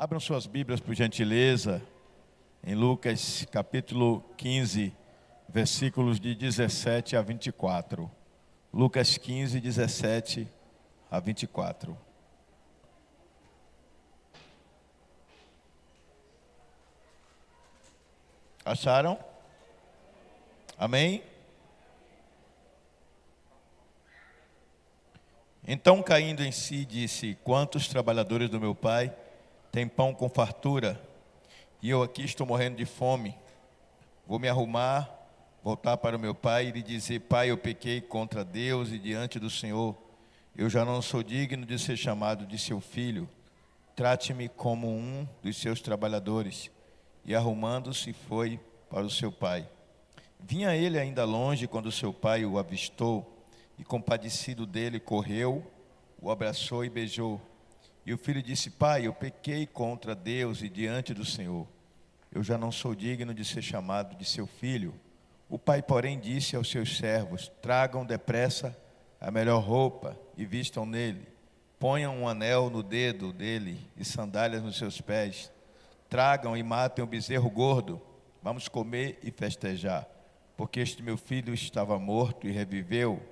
Abram suas Bíblias, por gentileza, em Lucas capítulo 15, versículos de 17 a 24. Lucas 15, 17 a 24. Acharam? Amém? Então, caindo em si, disse: quantos trabalhadores do meu pai têm pão com fartura, e eu aqui estou morrendo de fome? Vou me arrumar, voltar para o meu pai e lhe dizer: pai, eu pequei contra Deus e diante do Senhor. Eu já não sou digno de ser chamado de seu filho. Trate-me como um dos seus trabalhadores. E arrumando-se, foi para o seu pai. Vinha ele ainda longe quando seu pai o avistou, e compadecido dele, correu, o abraçou e beijou. E o filho disse: pai, eu pequei contra Deus e diante do Senhor. Eu já não sou digno de ser chamado de seu filho. O pai, porém, disse aos seus servos: tragam depressa a melhor roupa e vistam nele. Ponham um anel no dedo dele e sandálias nos seus pés. Tragam e matem o bezerro gordo. Vamos comer e festejar. Porque este meu filho estava morto e reviveu,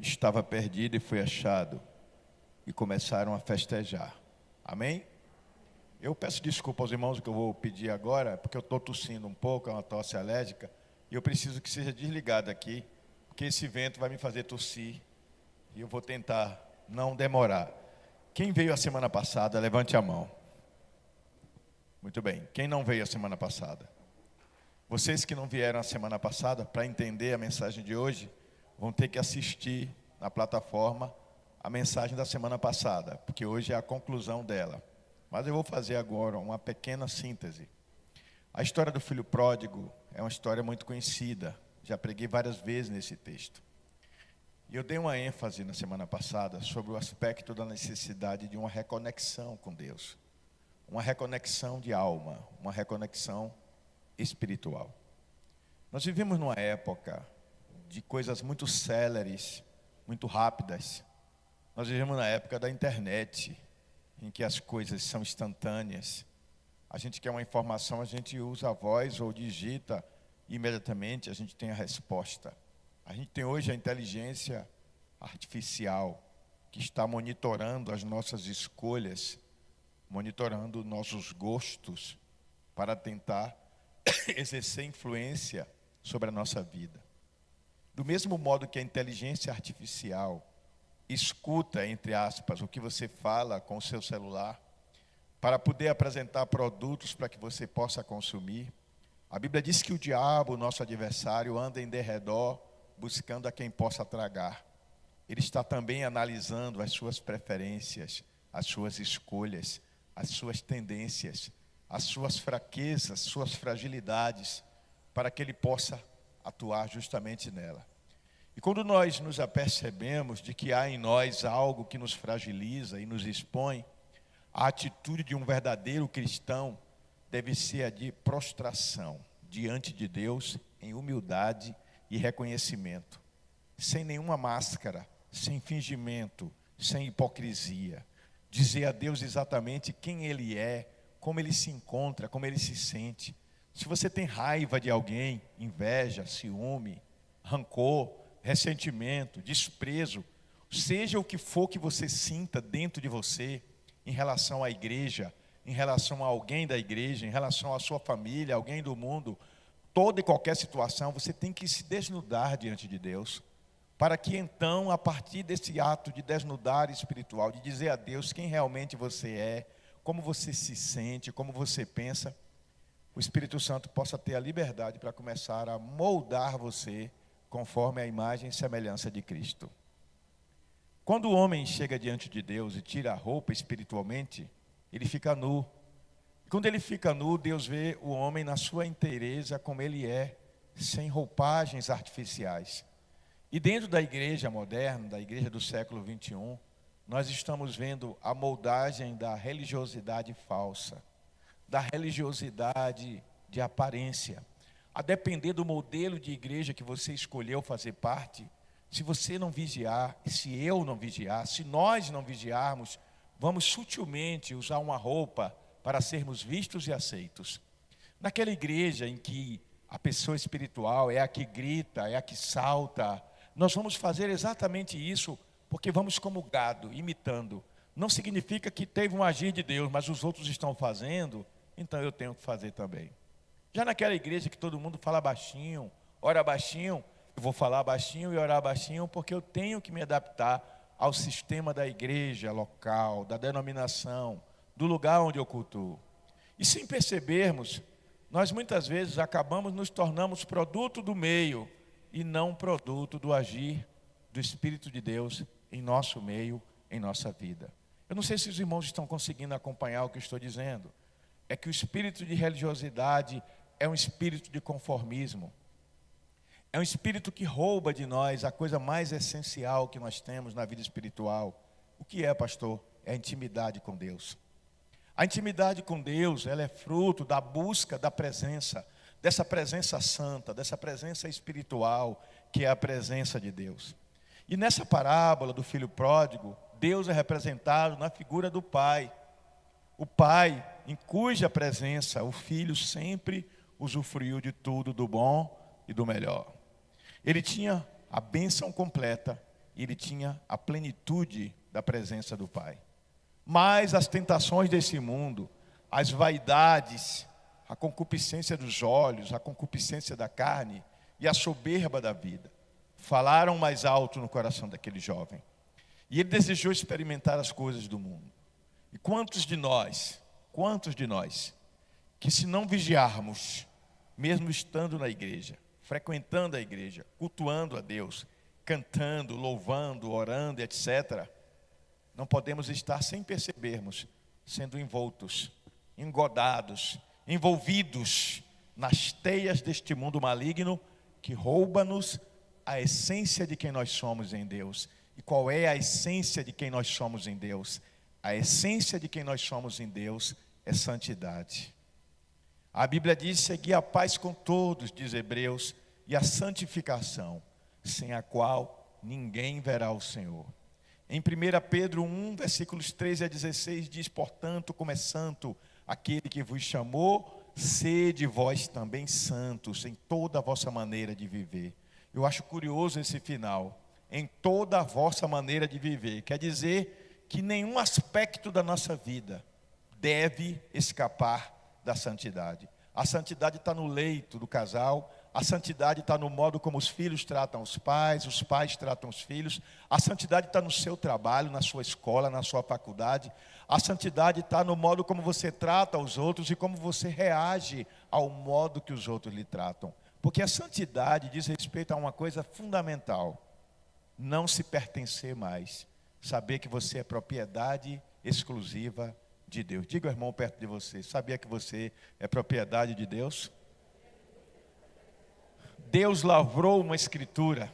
estava perdido e foi achado. E começaram a festejar. Amém? Eu peço desculpa aos irmãos, o que eu vou pedir agora, porque eu estou tossindo um pouco, é uma tosse alérgica, e eu preciso que seja desligado aqui, porque esse vento vai me fazer tossir, e eu vou tentar não demorar. Quem veio a semana passada, levante a mão. Muito bem. Quem não veio a semana passada? Vocês que não vieram a semana passada, para entender a mensagem de hoje, vão ter que assistir na plataforma a mensagem da semana passada, porque hoje é a conclusão dela. Mas eu vou fazer agora uma pequena síntese. A história do filho pródigo é uma história muito conhecida. Já preguei várias vezes nesse texto. E eu dei uma ênfase na semana passada sobre o aspecto da necessidade de uma reconexão com Deus. Uma reconexão de alma, uma reconexão espiritual. Nós vivemos numa época de coisas muito céleres, muito rápidas. Nós vivemos na época da internet, em que as coisas são instantâneas. A gente quer uma informação, a gente usa a voz ou digita, e imediatamente a gente tem a resposta. A gente tem hoje a inteligência artificial, que está monitorando as nossas escolhas, monitorando nossos gostos, para tentar exercer influência sobre a nossa vida. Do mesmo modo que a inteligência artificial escuta, entre aspas, o que você fala com o seu celular, para poder apresentar produtos para que você possa consumir, a Bíblia diz que o diabo, nosso adversário, anda em derredor, buscando a quem possa tragar. Ele está também analisando as suas preferências, as suas escolhas, as suas tendências, as suas fraquezas, suas fragilidades, para que ele possa atuar justamente nela. E quando nós nos apercebemos de que há em nós algo que nos fragiliza e nos expõe, a atitude de um verdadeiro cristão deve ser a de prostração diante de Deus em humildade e reconhecimento, sem nenhuma máscara, sem fingimento, sem hipocrisia. Dizer a Deus exatamente quem Ele é, como Ele se encontra, como Ele se sente. Se você tem raiva de alguém, inveja, ciúme, rancor, ressentimento, desprezo, seja o que for que você sinta dentro de você, em relação à igreja, em relação a alguém da igreja, em relação à sua família, alguém do mundo, toda e qualquer situação, você tem que se desnudar diante de Deus, para que então, a partir desse ato de desnudar espiritual, de dizer a Deus quem realmente você é, como você se sente, como você pensa, o Espírito Santo possa ter a liberdade para começar a moldar você conforme a imagem e semelhança de Cristo. Quando o homem chega diante de Deus e tira a roupa espiritualmente, ele fica nu. Quando ele fica nu, Deus vê o homem na sua inteireza como ele é, sem roupagens artificiais. E dentro da igreja moderna, da igreja do século 21, nós estamos vendo a moldagem da religiosidade falsa, da religiosidade de aparência. A depender do modelo de igreja que você escolheu fazer parte, se você não vigiar, se eu não vigiar, se nós não vigiarmos, vamos sutilmente usar uma roupa para sermos vistos e aceitos. Naquela igreja em que a pessoa espiritual é a que grita, é a que salta, nós vamos fazer exatamente isso, porque vamos como gado, imitando. Não significa que teve um agir de Deus, mas os outros estão fazendo, então eu tenho que fazer também. Já naquela igreja que todo mundo fala baixinho, ora baixinho, eu vou falar baixinho e orar baixinho, porque eu tenho que me adaptar ao sistema da igreja local, da denominação, do lugar onde eu cultuo. E sem percebermos, nós muitas vezes nos tornamos produto do meio e não produto do agir do Espírito de Deus em nosso meio, em nossa vida. Eu não sei se os irmãos estão conseguindo acompanhar o que eu estou dizendo. É que o espírito de religiosidade é um espírito de conformismo. É um espírito que rouba de nós a coisa mais essencial que nós temos na vida espiritual. O que é, pastor? É a intimidade com Deus. A intimidade com Deus, ela é fruto da busca da presença, dessa presença santa, dessa presença espiritual, que é a presença de Deus. E nessa parábola do filho pródigo, Deus é representado na figura do pai. O pai, em cuja presença o filho sempre usufruiu de tudo do bom e do melhor. Ele tinha a bênção completa e ele tinha a plenitude da presença do pai. Mas as tentações desse mundo, as vaidades, a concupiscência dos olhos, a concupiscência da carne e a soberba da vida, falaram mais alto no coração daquele jovem. E ele desejou experimentar as coisas do mundo. E quantos de nós, que se não vigiarmos, mesmo estando na igreja, frequentando a igreja, cultuando a Deus, cantando, louvando, orando, etc., não podemos estar sem percebermos, sendo envoltos, engodados, envolvidos nas teias deste mundo maligno que rouba-nos a essência de quem nós somos em Deus. E qual é a essência de quem nós somos em Deus? A essência de quem nós somos em Deus é santidade. A Bíblia diz: segui a paz com todos, diz Hebreus, e a santificação, sem a qual ninguém verá o Senhor. Em 1 Pedro 1, versículos 13 a 16, diz: portanto, como é santo aquele que vos chamou, sede vós também santos em toda a vossa maneira de viver. Eu acho curioso esse final, em toda a vossa maneira de viver. Quer dizer que nenhum aspecto da nossa vida deve escapar da santidade. A santidade está no leito do casal, a santidade está no modo como os filhos tratam os pais tratam os filhos, a santidade está no seu trabalho, na sua escola, na sua faculdade, a santidade está no modo como você trata os outros e como você reage ao modo que os outros lhe tratam. Porque a santidade diz respeito a uma coisa fundamental: não se pertencer mais, saber que você é propriedade exclusiva de Deus. Diga ao irmão perto de você: sabia que você é propriedade de Deus? Deus lavrou uma escritura,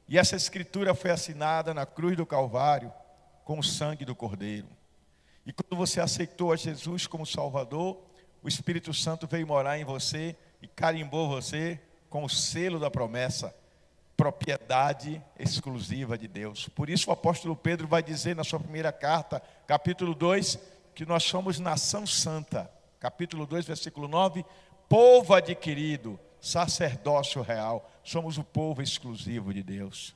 e essa escritura foi assinada na cruz do Calvário com o sangue do Cordeiro. E quando você aceitou a Jesus como Salvador, o Espírito Santo veio morar em você e carimbou você com o selo da promessa: propriedade exclusiva de Deus. Por isso o apóstolo Pedro vai dizer na sua primeira carta, capítulo 2, que nós somos nação santa. Capítulo 2, versículo 9: povo adquirido, sacerdócio real. Somos o povo exclusivo de Deus.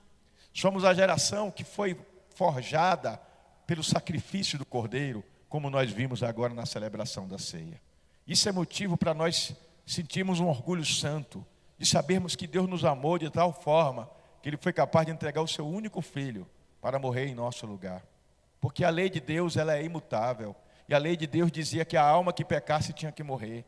Somos a geração que foi forjada pelo sacrifício do Cordeiro, como nós vimos agora na celebração da ceia. Isso é motivo para nós sentirmos um orgulho santo, de sabermos que Deus nos amou de tal forma que Ele foi capaz de entregar o seu único filho para morrer em nosso lugar. Porque a lei de Deus, ela é imutável, e a lei de Deus dizia que a alma que pecasse tinha que morrer.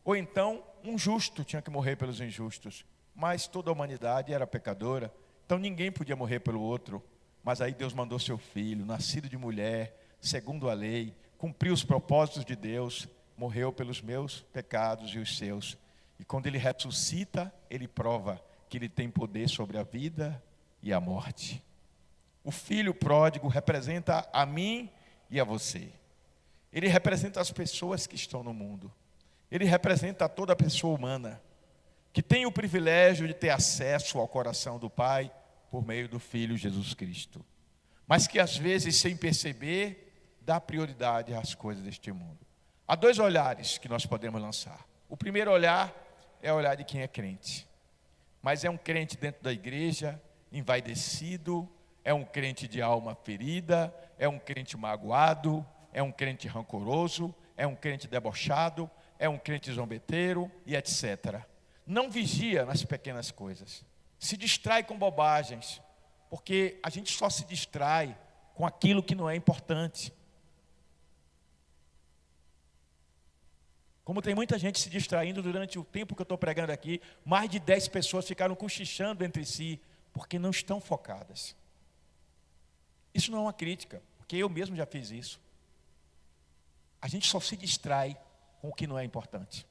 Ou então, um justo tinha que morrer pelos injustos. Mas toda a humanidade era pecadora, então ninguém podia morrer pelo outro. Mas aí Deus mandou seu filho, nascido de mulher, segundo a lei, cumpriu os propósitos de Deus, morreu pelos meus pecados e os seus. E quando Ele ressuscita, Ele prova que Ele tem poder sobre a vida e a morte. O filho pródigo representa a mim e a você. Ele representa as pessoas que estão no mundo. Ele representa toda a pessoa humana que tem o privilégio de ter acesso ao coração do Pai por meio do Filho Jesus Cristo, mas que às vezes, sem perceber, dá prioridade às coisas deste mundo. Há dois olhares que nós podemos lançar. O primeiro olhar é o olhar de quem é crente. Mas é um crente dentro da igreja, envaidecido, é um crente de alma ferida, é um crente magoado, é um crente rancoroso, é um crente debochado, é um crente zombeteiro e etc. Não vigia nas pequenas coisas. Se distrai com bobagens, porque a gente só se distrai com aquilo que não é importante. Como tem muita gente se distraindo durante o tempo que eu estou pregando aqui, mais de 10 pessoas ficaram cochichando entre si, porque não estão focadas. Isso não é uma crítica, porque eu mesmo já fiz isso. A gente só se distrai com o que não é importante.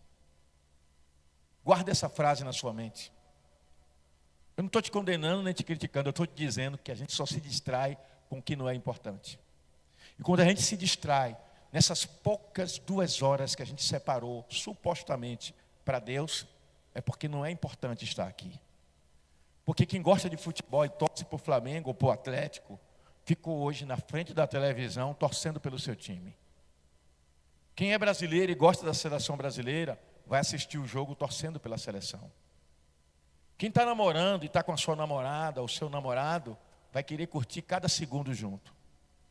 Guarda essa frase na sua mente. Eu não estou te condenando nem te criticando, eu estou te dizendo que a gente só se distrai com o que não é importante. E quando a gente se distrai, nessas poucas 2 horas que a gente separou, supostamente, para Deus, é porque não é importante estar aqui. Porque quem gosta de futebol e torce para o Flamengo ou para o Atlético, ficou hoje na frente da televisão torcendo pelo seu time. Quem é brasileiro e gosta da seleção brasileira, vai assistir o jogo torcendo pela seleção. Quem está namorando e está com a sua namorada ou seu namorado, vai querer curtir cada segundo junto.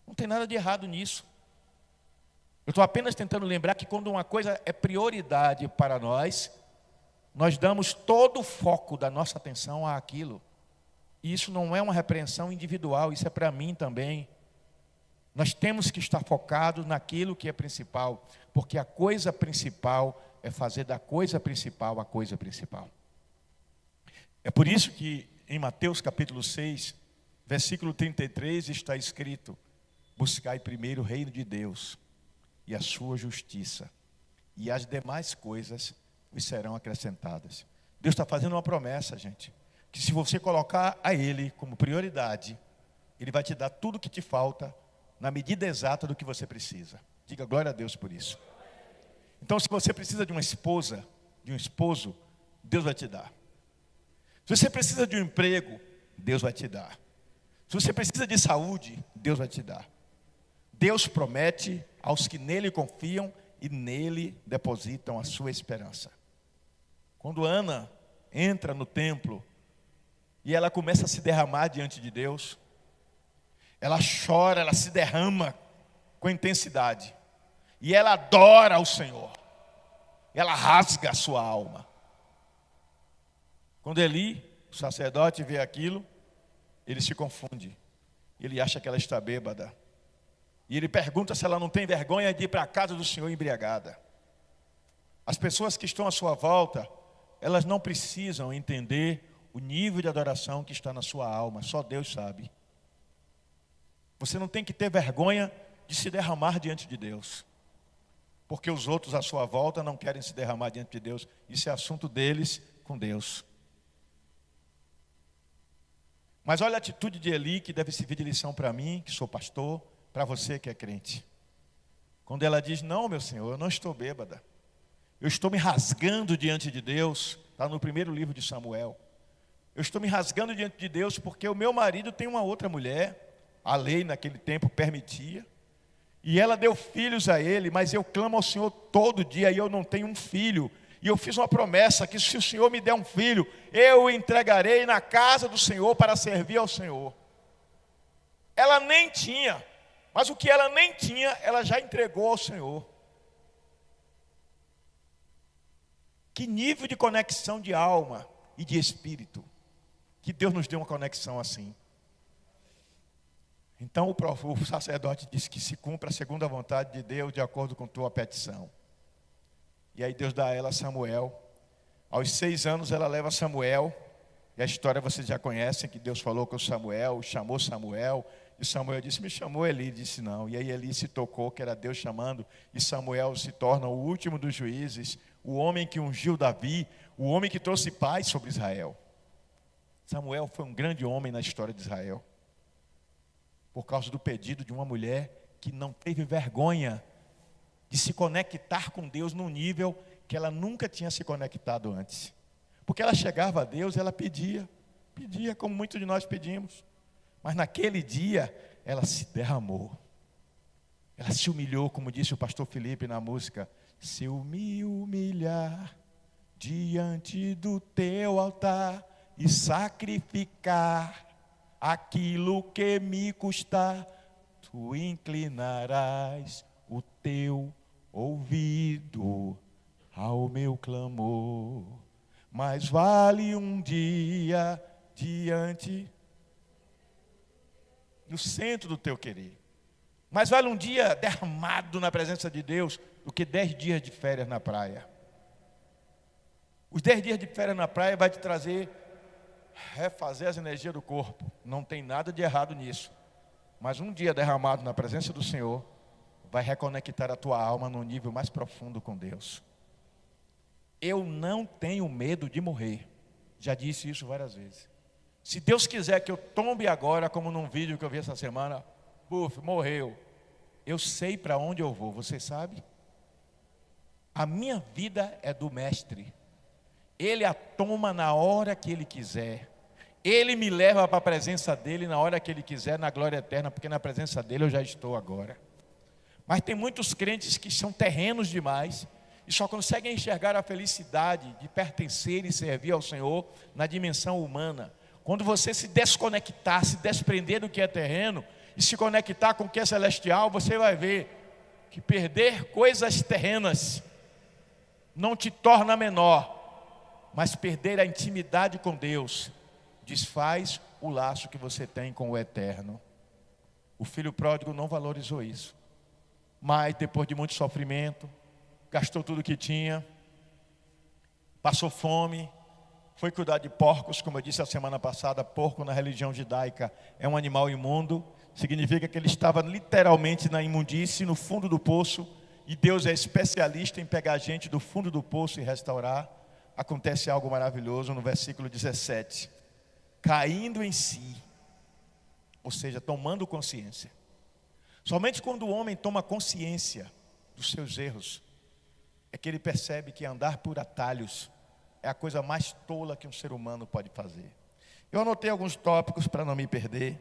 Não tem nada de errado nisso. Eu estou apenas tentando lembrar que quando uma coisa é prioridade para nós, nós damos todo o foco da nossa atenção àquilo. E isso não é uma repreensão individual, isso é para mim também. Nós temos que estar focados naquilo que é principal, porque a coisa principal é fazer da coisa principal a coisa principal. É por isso que em Mateus capítulo 6, versículo 33 está escrito: buscai primeiro o reino de Deus e a sua justiça, e as demais coisas vos serão acrescentadas. Deus está fazendo uma promessa, gente, que se você colocar a Ele como prioridade, Ele vai te dar tudo o que te falta, na medida exata do que você precisa. Diga glória a Deus por isso. Então, se você precisa de uma esposa, de um esposo, Deus vai te dar. Se você precisa de um emprego, Deus vai te dar. Se você precisa de saúde, Deus vai te dar. Deus promete aos que nele confiam e nele depositam a sua esperança. Quando Ana entra no templo e ela começa a se derramar diante de Deus, ela chora, ela se derrama com intensidade. E ela adora ao Senhor. Ela rasga a sua alma. Quando Eli, o sacerdote, vê aquilo, ele se confunde. Ele acha que ela está bêbada. E ele pergunta se ela não tem vergonha de ir para a casa do Senhor embriagada. As pessoas que estão à sua volta, elas não precisam entender o nível de adoração que está na sua alma. Só Deus sabe. Você não tem que ter vergonha de se derramar diante de Deus. Porque os outros à sua volta não querem se derramar diante de Deus. Isso é assunto deles com Deus. Mas olha a atitude de Eli, que deve servir de lição para mim, que sou pastor, para você que é crente. Quando ela diz: não, meu Senhor, eu não estou bêbada. Eu estou me rasgando diante de Deus. Está no primeiro livro de Samuel. Eu estou me rasgando diante de Deus porque o meu marido tem uma outra mulher. A lei naquele tempo permitia. E ela deu filhos a ele, mas eu clamo ao Senhor todo dia e eu não tenho um filho. E eu fiz uma promessa que se o Senhor me der um filho, eu o entregarei na casa do Senhor para servir ao Senhor. Ela nem tinha, mas o que ela nem tinha, ela já entregou ao Senhor. Que nível de conexão de alma e de espírito. Que Deus nos deu uma conexão assim. Então o sacerdote disse que se cumpra segundo a vontade de Deus, de acordo com tua petição. E aí Deus dá a ela Samuel. Aos 6 anos ela leva Samuel. E a história vocês já conhecem, que Deus falou com Samuel, chamou Samuel. E Samuel disse: me chamou Eli? Disse não. E aí Eli se tocou que era Deus chamando. E Samuel se torna o último dos juízes, o homem que ungiu Davi, o homem que trouxe paz sobre Israel. Samuel foi um grande homem na história de Israel. Por causa do pedido de uma mulher que não teve vergonha de se conectar com Deus num nível que ela nunca tinha se conectado antes. Porque ela chegava a Deus, ela pedia como muitos de nós pedimos. Mas naquele dia, ela se derramou. Ela se humilhou, como disse o pastor Felipe na música. Se eu me humilhar diante do teu altar e sacrificar aquilo que me custar, tu inclinarás o teu ouvido ao meu clamor. Mais vale um dia diante, no centro do teu querer. Mais vale um dia derramado na presença de Deus do que 10 dias de férias na praia. Os 10 dias de férias na praia vai te trazer, refazer as energias do corpo. Não tem nada de errado nisso. Mas um dia derramado na presença do Senhor vai reconectar a tua alma num nível mais profundo com Deus. Eu não tenho medo de morrer. Já disse isso várias vezes. Se Deus quiser que eu tombe agora, como num vídeo que eu vi essa semana, buf, morreu. Eu sei para onde eu vou, você sabe? A minha vida é do Mestre. Ele a toma na hora que Ele quiser. Ele me leva para a presença dEle na hora que Ele quiser, na glória eterna, porque na presença dEle eu já estou agora. Mas tem muitos crentes que são terrenos demais e só conseguem enxergar a felicidade de pertencer e servir ao Senhor na dimensão humana. Quando você se desconectar, se desprender do que é terreno e se conectar com o que é celestial, você vai ver que perder coisas terrenas não te torna menor, mas perder a intimidade com Deus desfaz o laço que você tem com o eterno. O filho pródigo não valorizou isso, mas depois de muito sofrimento, gastou tudo que tinha, passou fome, foi cuidar de porcos. Como eu disse a semana passada, porco na religião judaica é um animal imundo. Significa que ele estava literalmente na imundície, no fundo do poço. E Deus é especialista em pegar a gente do fundo do poço e restaurar. Acontece algo maravilhoso no versículo 17. Caindo em si, ou seja, tomando consciência. Somente quando o homem toma consciência dos seus erros, é que ele percebe que andar por atalhos é a coisa mais tola que um ser humano pode fazer. Eu anotei alguns tópicos para não me perder.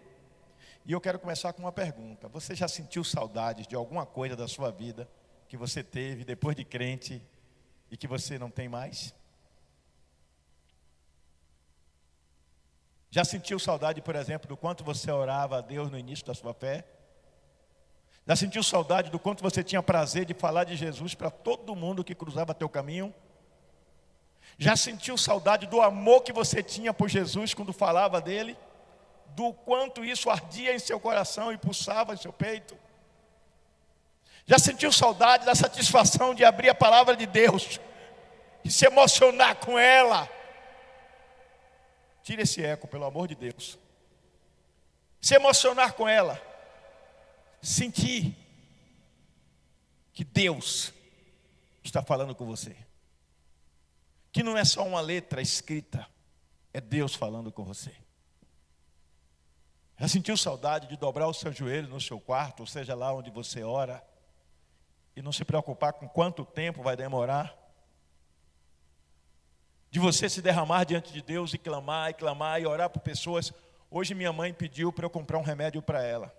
E eu quero começar com uma pergunta. Você já sentiu saudades de alguma coisa da sua vida que você teve depois de crente e que você não tem mais? Já sentiu saudade, por exemplo, do quanto você orava a Deus no início da sua fé? Já sentiu saudade do quanto você tinha prazer de falar de Jesus para todo mundo que cruzava teu caminho? Já sentiu saudade do amor que você tinha por Jesus quando falava dele? Do quanto isso ardia em seu coração e pulsava em seu peito? Já sentiu saudade da satisfação de abrir a palavra de Deus e se emocionar com ela? Tira esse eco, pelo amor de Deus. Se emocionar com ela. Sentir que Deus está falando com você. Que não é só uma letra escrita, é Deus falando com você. Já sentiu saudade de dobrar o seu joelho no seu quarto, ou seja, lá onde você ora, e não se preocupar com quanto tempo vai demorar? De você se derramar diante de Deus e clamar e orar por pessoas. Hoje minha mãe pediu para eu comprar um remédio para ela.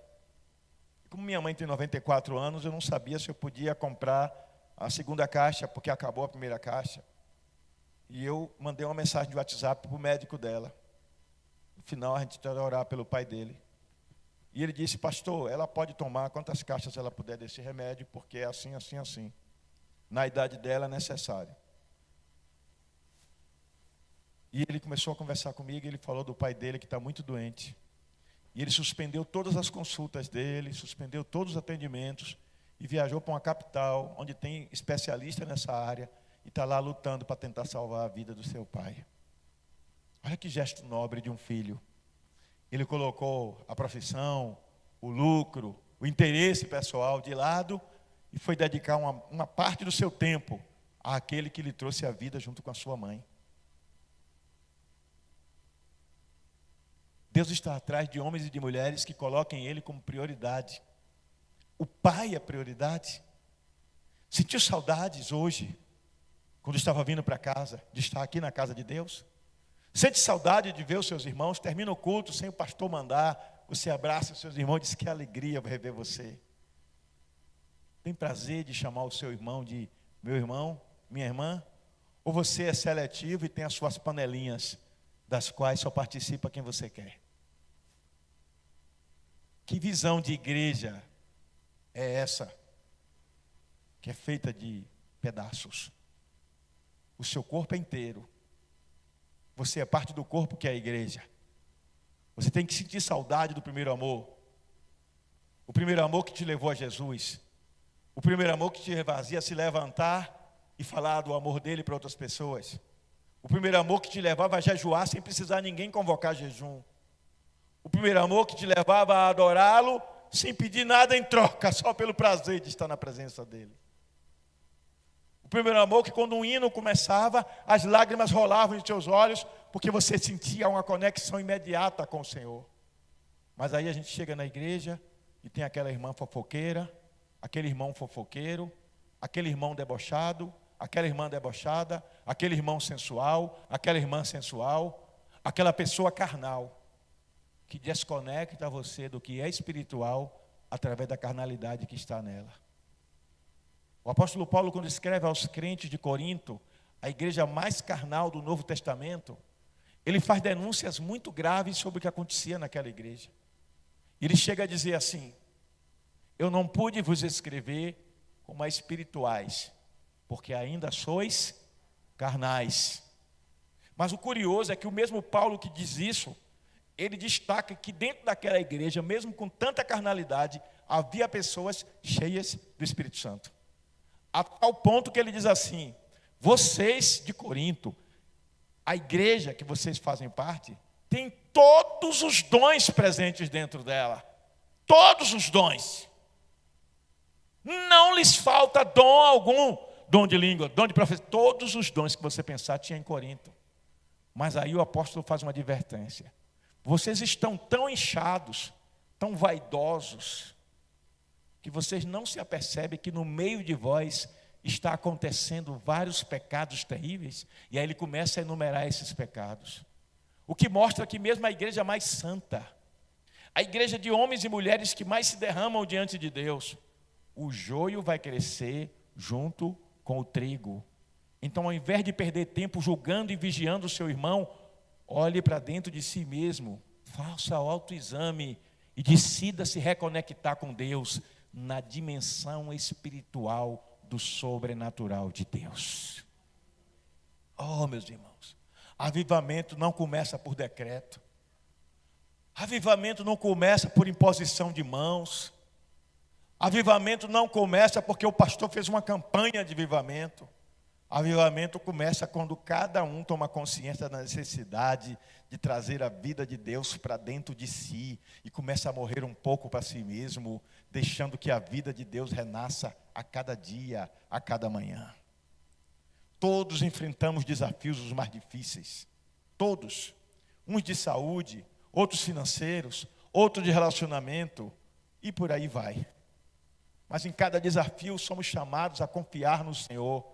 Como minha mãe tem 94 anos, eu não sabia se eu podia comprar a segunda caixa, porque acabou a primeira caixa. E eu mandei uma mensagem de WhatsApp para o médico dela. No final a gente vai orar pelo pai dele. E ele disse: pastor, ela pode tomar quantas caixas ela puder desse remédio, porque é assim, assim, assim. Na idade dela é necessário. E ele começou a conversar comigo, e ele falou do pai dele que está muito doente. E ele suspendeu todas as consultas dele, suspendeu todos os atendimentos, e viajou para uma capital, onde tem especialista nessa área, e está lá lutando para tentar salvar a vida do seu pai. Olha que gesto nobre de um filho. Ele colocou a profissão, o lucro, o interesse pessoal de lado e foi dedicar uma parte do seu tempo àquele que lhe trouxe a vida junto com a sua mãe. Deus está atrás de homens e de mulheres que coloquem Ele como prioridade. O Pai é prioridade. Sentiu saudades hoje, quando estava vindo para casa, de estar aqui na casa de Deus? Sente saudade de ver os seus irmãos? Termina o culto sem o pastor mandar, você abraça os seus irmãos e diz: que alegria rever você. Tem prazer de chamar o seu irmão de meu irmão, minha irmã? Ou você é seletivo e tem as suas panelinhas, das quais só participa quem você quer? Que visão de igreja é essa, que é feita de pedaços? O seu corpo é inteiro. Você é parte do corpo que é a igreja. Você tem que sentir saudade do primeiro amor. O primeiro amor que te levou a Jesus. O primeiro amor que te fazia se levantar e falar do amor dele para outras pessoas. O primeiro amor que te levava a jejuar sem precisar ninguém convocar jejum. O primeiro amor que te levava a adorá-lo sem pedir nada em troca, só pelo prazer de estar na presença dele. O primeiro amor que quando um hino começava, as lágrimas rolavam em seus olhos, porque você sentia uma conexão imediata com o Senhor. Mas aí a gente chega na igreja e tem aquela irmã fofoqueira, aquele irmão fofoqueiro, aquele irmão debochado, aquela irmã debochada, aquele irmão sensual, aquela irmã sensual, aquela pessoa carnal, que desconecta você do que é espiritual através da carnalidade que está nela. O apóstolo Paulo, quando escreve aos crentes de Corinto, a igreja mais carnal do Novo Testamento, ele faz denúncias muito graves sobre o que acontecia naquela igreja. Ele chega a dizer assim: eu não pude vos escrever como a espirituais, porque ainda sois carnais. Mas o curioso é que o mesmo Paulo que diz isso, ele destaca que dentro daquela igreja, mesmo com tanta carnalidade, havia pessoas cheias do Espírito Santo. A tal ponto que ele diz assim: vocês de Corinto, a igreja que vocês fazem parte, tem todos os dons presentes dentro dela. Todos os dons. Não lhes falta dom algum. Dom de língua, dom de profecia. Todos os dons que você pensar tinha em Corinto. Mas aí o apóstolo faz uma advertência. Vocês estão tão inchados, tão vaidosos, que vocês não se apercebem que no meio de vós está acontecendo vários pecados terríveis. E aí ele começa a enumerar esses pecados. O que mostra que mesmo a igreja mais santa, a igreja de homens e mulheres que mais se derramam diante de Deus, o joio vai crescer junto com o trigo. Então, ao invés de perder tempo julgando e vigiando o seu irmão, olhe para dentro de si mesmo, faça o autoexame e decida se reconectar com Deus na dimensão espiritual do sobrenatural de Deus. Oh, meus irmãos, avivamento não começa por decreto. Avivamento não começa por imposição de mãos. Avivamento não começa porque o pastor fez uma campanha de avivamento. Avivamento começa quando cada um toma consciência da necessidade de trazer a vida de Deus para dentro de si e começa a morrer um pouco para si mesmo, deixando que a vida de Deus renasça a cada dia, a cada manhã. Todos enfrentamos desafios os mais difíceis. Todos. Uns de saúde, outros financeiros, outros de relacionamento e por aí vai. Mas em cada desafio somos chamados a confiar no Senhor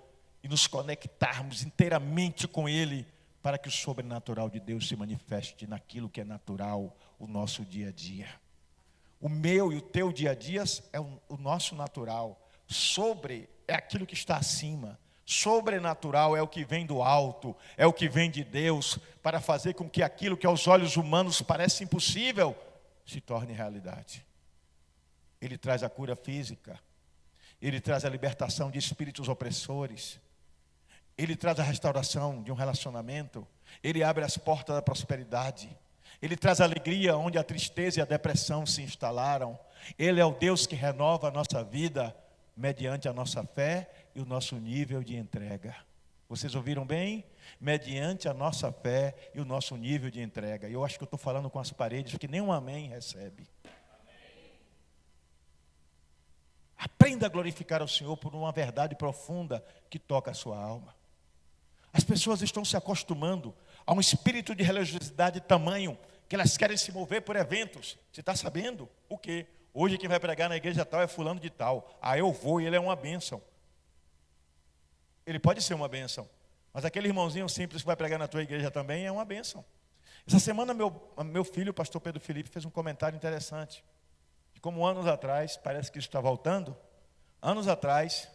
e nos conectarmos inteiramente com Ele para que o sobrenatural de Deus se manifeste naquilo que é natural, o nosso dia a dia. O meu e o teu dia a dia é o nosso natural. Sobre é aquilo que está acima. Sobrenatural é o que vem do alto, é o que vem de Deus, para fazer com que aquilo que aos olhos humanos parece impossível, se torne realidade. Ele traz a cura física, Ele traz a libertação de espíritos opressores, Ele traz a restauração de um relacionamento, Ele abre as portas da prosperidade, Ele traz alegria onde a tristeza e a depressão se instalaram. Ele é o Deus que renova a nossa vida mediante a nossa fé e o nosso nível de entrega. Vocês ouviram bem? Mediante a nossa fé e o nosso nível de entrega. Eu acho que eu estou falando com as paredes, porque nem um amém recebe. Aprenda a glorificar ao Senhor por uma verdade profunda que toca a sua alma. As pessoas estão se acostumando a um espírito de religiosidade tamanho que elas querem se mover por eventos. Você está sabendo o quê? Hoje quem vai pregar na igreja tal é fulano de tal. Ah, eu vou e ele é uma bênção. Ele pode ser uma bênção, mas aquele irmãozinho simples que vai pregar na tua igreja também é uma bênção. Essa semana meu filho, o pastor Pedro Felipe, fez um comentário interessante. Como anos atrás, parece que isso está voltando, Anos atrás,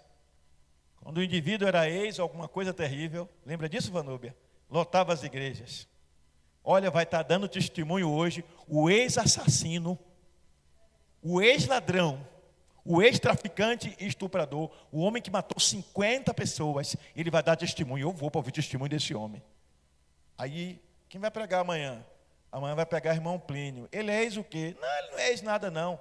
quando o indivíduo era alguma coisa terrível, lembra disso, Vanúbia? Lotava as igrejas. Olha, vai estar dando testemunho hoje, o ex-assassino, o ex-ladrão, o ex-traficante e estuprador, o homem que matou 50 pessoas, ele vai dar testemunho. Eu vou para ouvir testemunho desse homem. Aí, quem vai pregar amanhã? Amanhã vai pegar o irmão Plínio. Ele é ex o quê? Não, ele não é ex nada não.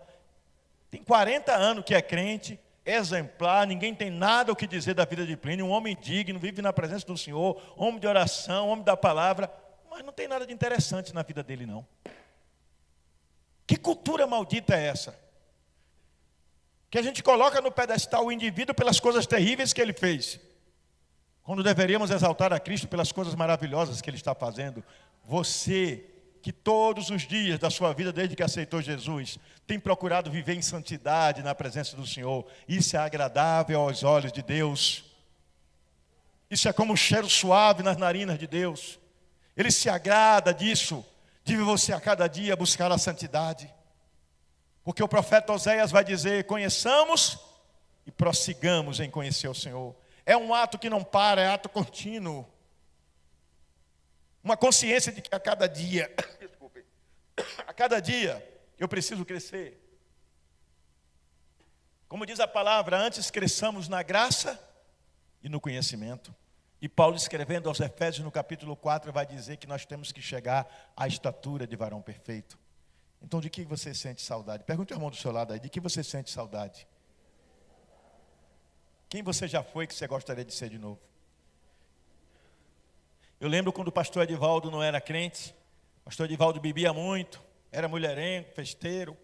Tem 40 anos que é crente, exemplar, ninguém tem nada o que dizer da vida de Plínio, um homem digno, vive na presença do Senhor, homem de oração, homem da palavra, mas não tem nada de interessante na vida dele não. Que cultura maldita é essa? Que a gente coloca no pedestal o indivíduo pelas coisas terríveis que ele fez, quando deveríamos exaltar a Cristo pelas coisas maravilhosas que ele está fazendo. Você que todos os dias da sua vida, desde que aceitou Jesus, tem procurado viver em santidade na presença do Senhor, isso é agradável aos olhos de Deus. Isso é como um cheiro suave nas narinas de Deus. Ele se agrada disso, de você a cada dia buscar a santidade. Porque o profeta Oséias vai dizer: conheçamos e prossigamos em conhecer o Senhor. É um ato que não para, é ato contínuo. Uma consciência de que a cada dia, a cada dia eu preciso crescer. Como diz a palavra, antes cresçamos na graça e no conhecimento. E Paulo, escrevendo aos Efésios no capítulo 4, vai dizer que nós temos que chegar à estatura de varão perfeito. Então, de que você sente saudade? Pergunta ao irmão do seu lado aí, de que você sente saudade? Quem você já foi que você gostaria de ser de novo? Eu lembro quando o pastor Edivaldo não era crente. O pastor Edivaldo bebia muito, era mulherengo, festeiro.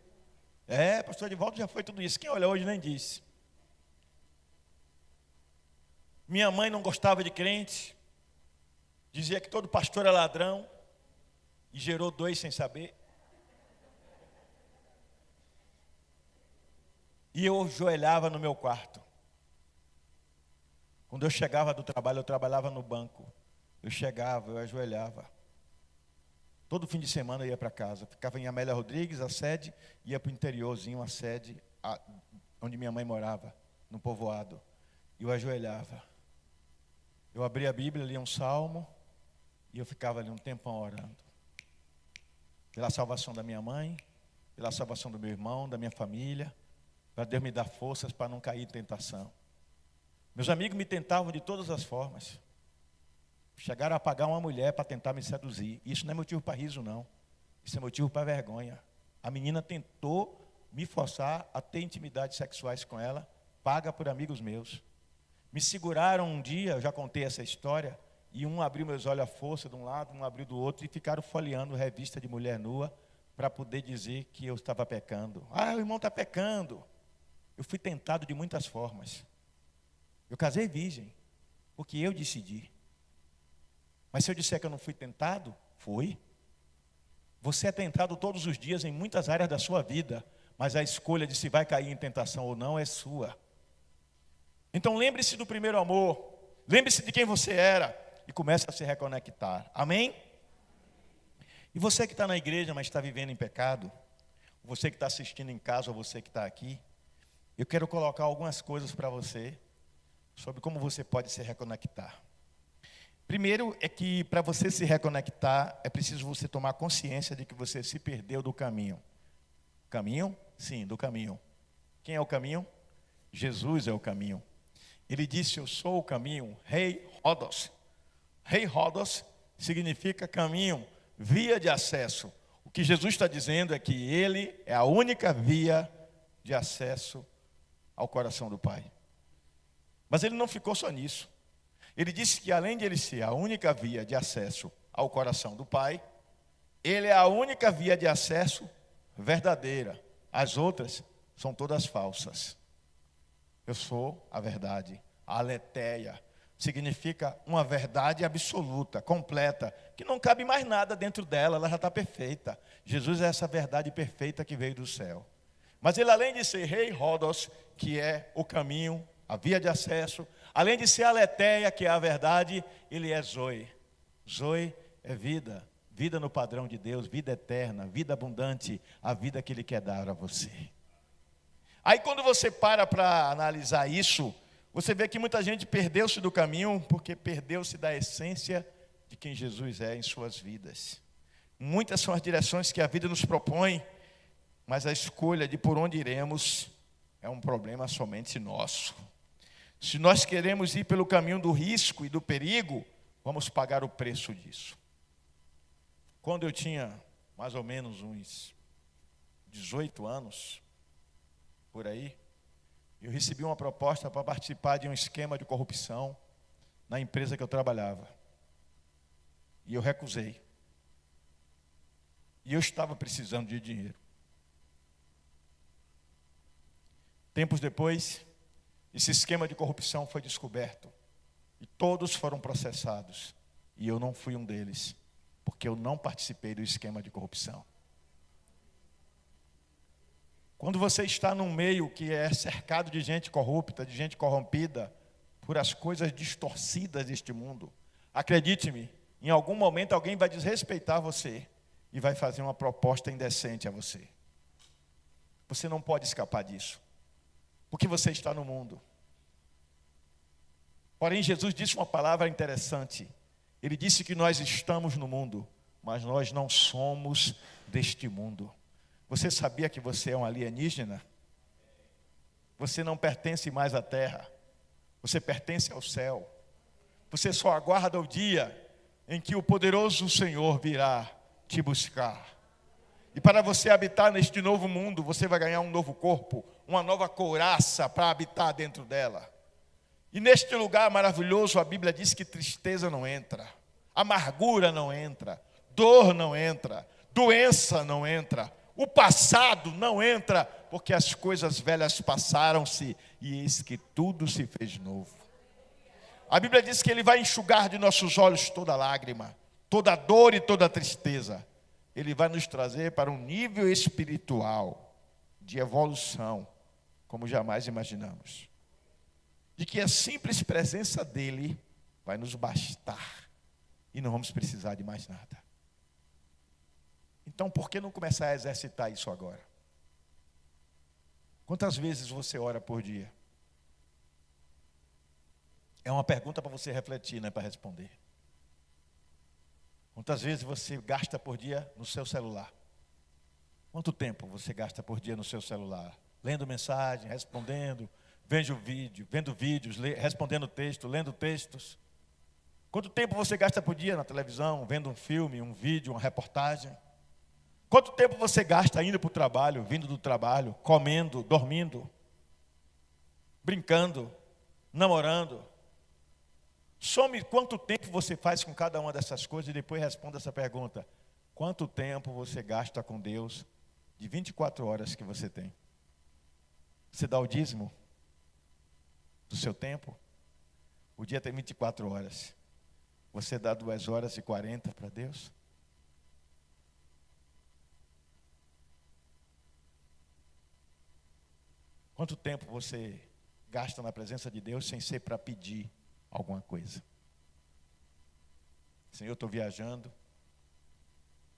Pastor Edivaldo já foi tudo isso. Quem olha hoje nem disse. Minha mãe não gostava de crente. Dizia que todo pastor é ladrão. E gerou 2 sem saber. E eu ajoelhava no meu quarto. Quando eu chegava do trabalho, eu trabalhava no banco. Eu chegava, eu ajoelhava. Todo fim de semana eu ia para casa. Ficava em Amélia Rodrigues, a sede, ia para o interiorzinho, a sede, onde minha mãe morava, no povoado. E eu ajoelhava. Eu abria a Bíblia, lia um salmo, e eu ficava ali um tempão orando. Pela salvação da minha mãe, pela salvação do meu irmão, da minha família, para Deus me dar forças para não cair em tentação. Meus amigos me tentavam de todas as formas. Chegaram a pagar uma mulher para tentar me seduzir. Isso não é motivo para riso, não. Isso é motivo para vergonha. A menina tentou me forçar a ter intimidades sexuais com ela, paga por amigos meus. Me seguraram um dia, eu já contei essa história, e um abriu meus olhos à força de um lado, um abriu do outro, e ficaram folheando revista de mulher nua, para poder dizer que eu estava pecando. O irmão está pecando. Eu fui tentado de muitas formas. Eu casei virgem, porque eu decidi. Mas se eu disser que eu não fui tentado, fui. Você é tentado todos os dias em muitas áreas da sua vida, mas a escolha de se vai cair em tentação ou não é sua. Então lembre-se do primeiro amor, lembre-se de quem você era e comece a se reconectar. Amém? E você que está na igreja, mas está vivendo em pecado, você que está assistindo em casa ou você que está aqui, eu quero colocar algumas coisas para você sobre como você pode se reconectar. Primeiro é que para você se reconectar, é preciso você tomar consciência de que você se perdeu do caminho. Caminho? Sim, do caminho. Quem é o caminho? Jesus é o caminho. Ele disse: eu sou o caminho, Rei Rodos. Rei Rodos significa caminho, via de acesso. O que Jesus está dizendo é que Ele é a única via de acesso ao coração do Pai. Mas Ele não ficou só nisso. Ele disse que além de Ele ser a única via de acesso ao coração do Pai, Ele é a única via de acesso verdadeira. As outras são todas falsas. Eu sou a verdade. A aletheia significa uma verdade absoluta, completa, que não cabe mais nada dentro dela, ela já está perfeita. Jesus é essa verdade perfeita que veio do céu. Mas Ele, além de ser Rei Rodos, que é o caminho, a via de acesso, além de ser a aletheia, que é a verdade, Ele é Zoe. Zoe é vida, vida no padrão de Deus, vida eterna, vida abundante, a vida que Ele quer dar a você. Aí quando você para analisar isso, você vê que muita gente perdeu-se do caminho porque perdeu-se da essência de quem Jesus é em suas vidas. Muitas são as direções que a vida nos propõe, mas a escolha de por onde iremos é um problema somente nosso. Se nós queremos ir pelo caminho do risco e do perigo, vamos pagar o preço disso. Quando eu tinha mais ou menos uns 18 anos, por aí, eu recebi uma proposta para participar de um esquema de corrupção na empresa que eu trabalhava. E eu recusei. E eu estava precisando de dinheiro. Tempos depois, esse esquema de corrupção foi descoberto. E todos foram processados. E eu não fui um deles, porque eu não participei do esquema de corrupção. Quando você está num meio que é cercado de gente corrupta, de gente corrompida, por as coisas distorcidas deste mundo, acredite-me, em algum momento alguém vai desrespeitar você e vai fazer uma proposta indecente a você. Você não pode escapar disso, porque você está no mundo. Porém, Jesus disse uma palavra interessante. Ele disse que nós estamos no mundo, mas nós não somos deste mundo. Você sabia que você é um alienígena? Você não pertence mais à terra. Você pertence ao céu. Você só aguarda o dia em que o poderoso Senhor virá te buscar. E para você habitar neste novo mundo, você vai ganhar um novo corpo, uma nova couraça para habitar dentro dela. E neste lugar maravilhoso, a Bíblia diz que tristeza não entra, amargura não entra, dor não entra, doença não entra. O passado não entra, porque as coisas velhas passaram-se e eis que tudo se fez novo. A Bíblia diz que Ele vai enxugar de nossos olhos toda lágrima, toda dor e toda tristeza. Ele vai nos trazer para um nível espiritual de evolução, como jamais imaginamos. De que a simples presença dEle vai nos bastar e não vamos precisar de mais nada. Então, por que não começar a exercitar isso agora? Quantas vezes você ora por dia? É uma pergunta para você refletir, não é para responder. Quantas vezes você gasta por dia no seu celular? Quanto tempo você gasta por dia no seu celular? Lendo mensagem, respondendo, vendo vídeos, respondendo texto, lendo textos. Quanto tempo você gasta por dia na televisão, vendo um filme, um vídeo, uma reportagem? Quanto tempo você gasta indo para o trabalho, vindo do trabalho, comendo, dormindo, brincando, namorando? Some quanto tempo você faz com cada uma dessas coisas e depois responda essa pergunta. Quanto tempo você gasta com Deus de 24 horas que você tem? Você dá o dízimo do seu tempo? O dia tem 24 horas. Você dá 2 horas e 40 para Deus? Quanto tempo você gasta na presença de Deus sem ser para pedir alguma coisa? Senhor, eu estou viajando,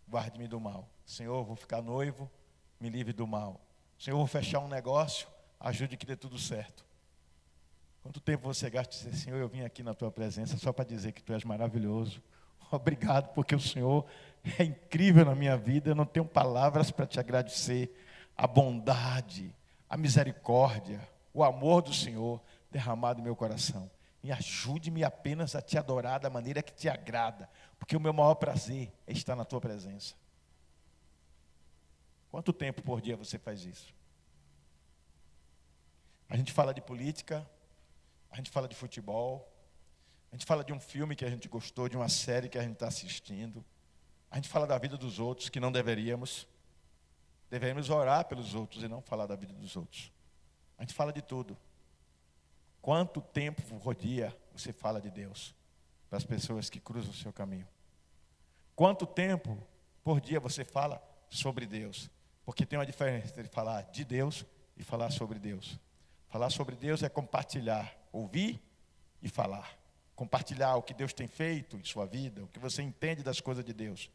guarde-me do mal. Senhor, eu vou ficar noivo, me livre do mal. Senhor, eu vou fechar um negócio, ajude que dê tudo certo. Quanto tempo você gasta e dizer, Senhor, eu vim aqui na tua presença só para dizer que tu és maravilhoso. Obrigado, porque o Senhor é incrível na minha vida, eu não tenho palavras para te agradecer. A bondade, a misericórdia, o amor do Senhor derramado em meu coração. E ajude-me apenas a te adorar da maneira que te agrada, porque o meu maior prazer é estar na tua presença. Quanto tempo por dia você faz isso? A gente fala de política, a gente fala de futebol, a gente fala de um filme que a gente gostou, de uma série que a gente está assistindo, a gente fala da vida dos outros que não deveríamos. Devemos orar pelos outros e não falar da vida dos outros. A gente fala de tudo. Quanto tempo por dia você fala de Deus para as pessoas que cruzam o seu caminho? Quanto tempo por dia você fala sobre Deus? Porque tem uma diferença entre falar de Deus e falar sobre Deus. Falar sobre Deus é compartilhar, ouvir e falar. Compartilhar o que Deus tem feito em sua vida, o que você entende das coisas de Deus.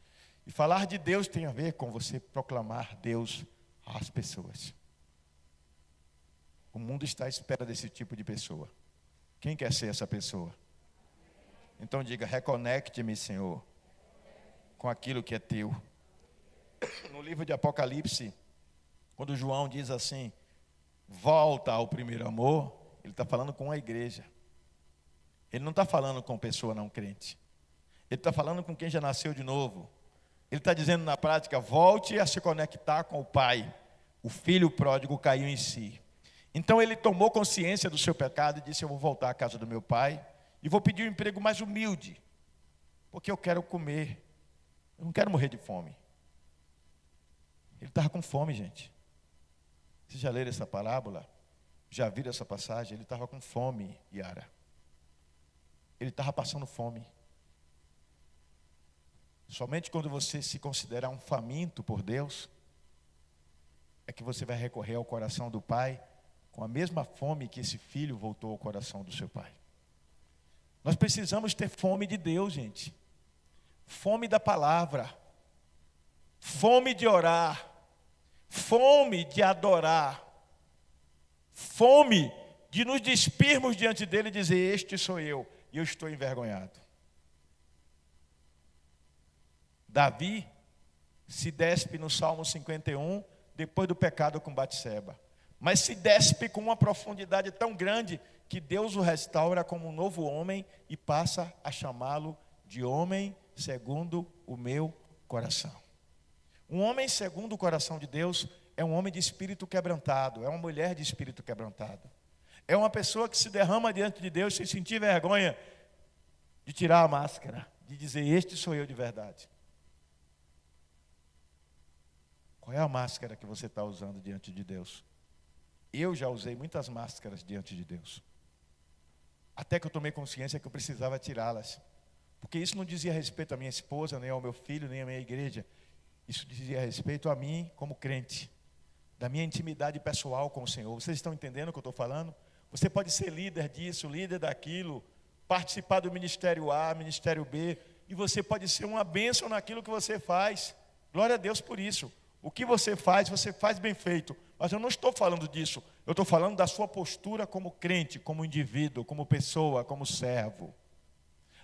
E falar de Deus tem a ver com você proclamar Deus às pessoas. O mundo está à espera desse tipo de pessoa. Quem quer ser essa pessoa? Então diga: reconecte-me, Senhor, com aquilo que é teu. No livro de Apocalipse, quando João diz assim, volta ao primeiro amor, ele está falando com a igreja. Ele não está falando com pessoa não crente. Ele está falando com quem já nasceu de novo. Ele está dizendo na prática, volte a se conectar com o Pai. O filho pródigo caiu em si. Então ele tomou consciência do seu pecado e disse, eu vou voltar à casa do meu pai e vou pedir um emprego mais humilde, porque eu quero comer, eu não quero morrer de fome. Ele estava com fome, gente. Vocês já leram essa parábola? Já viram essa passagem? Ele estava com fome, Yara. Ele estava passando fome. Somente quando você se considerar um faminto por Deus, é que você vai recorrer ao coração do Pai, com a mesma fome que esse filho voltou ao coração do seu pai. Nós precisamos ter fome de Deus, gente. Fome da palavra. Fome de orar. Fome de adorar. Fome de nos despirmos diante dele e dizer, este sou eu, e eu estou envergonhado. Davi se despe no Salmo 51, depois do pecado com Batseba. Mas se despe com uma profundidade tão grande que Deus o restaura como um novo homem e passa a chamá-lo de homem segundo o meu coração. Um homem segundo o coração de Deus é um homem de espírito quebrantado, é uma mulher de espírito quebrantado. É uma pessoa que se derrama diante de Deus sem sentir vergonha de tirar a máscara, de dizer, este sou eu de verdade. Qual é a máscara que você está usando diante de Deus? Eu já usei muitas máscaras diante de Deus. Até que eu tomei consciência que eu precisava tirá-las. Porque isso não dizia respeito à minha esposa, nem ao meu filho, nem à minha igreja. Isso dizia respeito a mim como crente. Da minha intimidade pessoal com o Senhor. Vocês estão entendendo o que eu estou falando? Você pode ser líder disso, líder daquilo, participar do ministério A, ministério B, e você pode ser uma bênção naquilo que você faz. Glória a Deus por isso. O que você faz bem feito. Mas eu não estou falando disso. Eu estou falando da sua postura como crente, como indivíduo, como pessoa, como servo.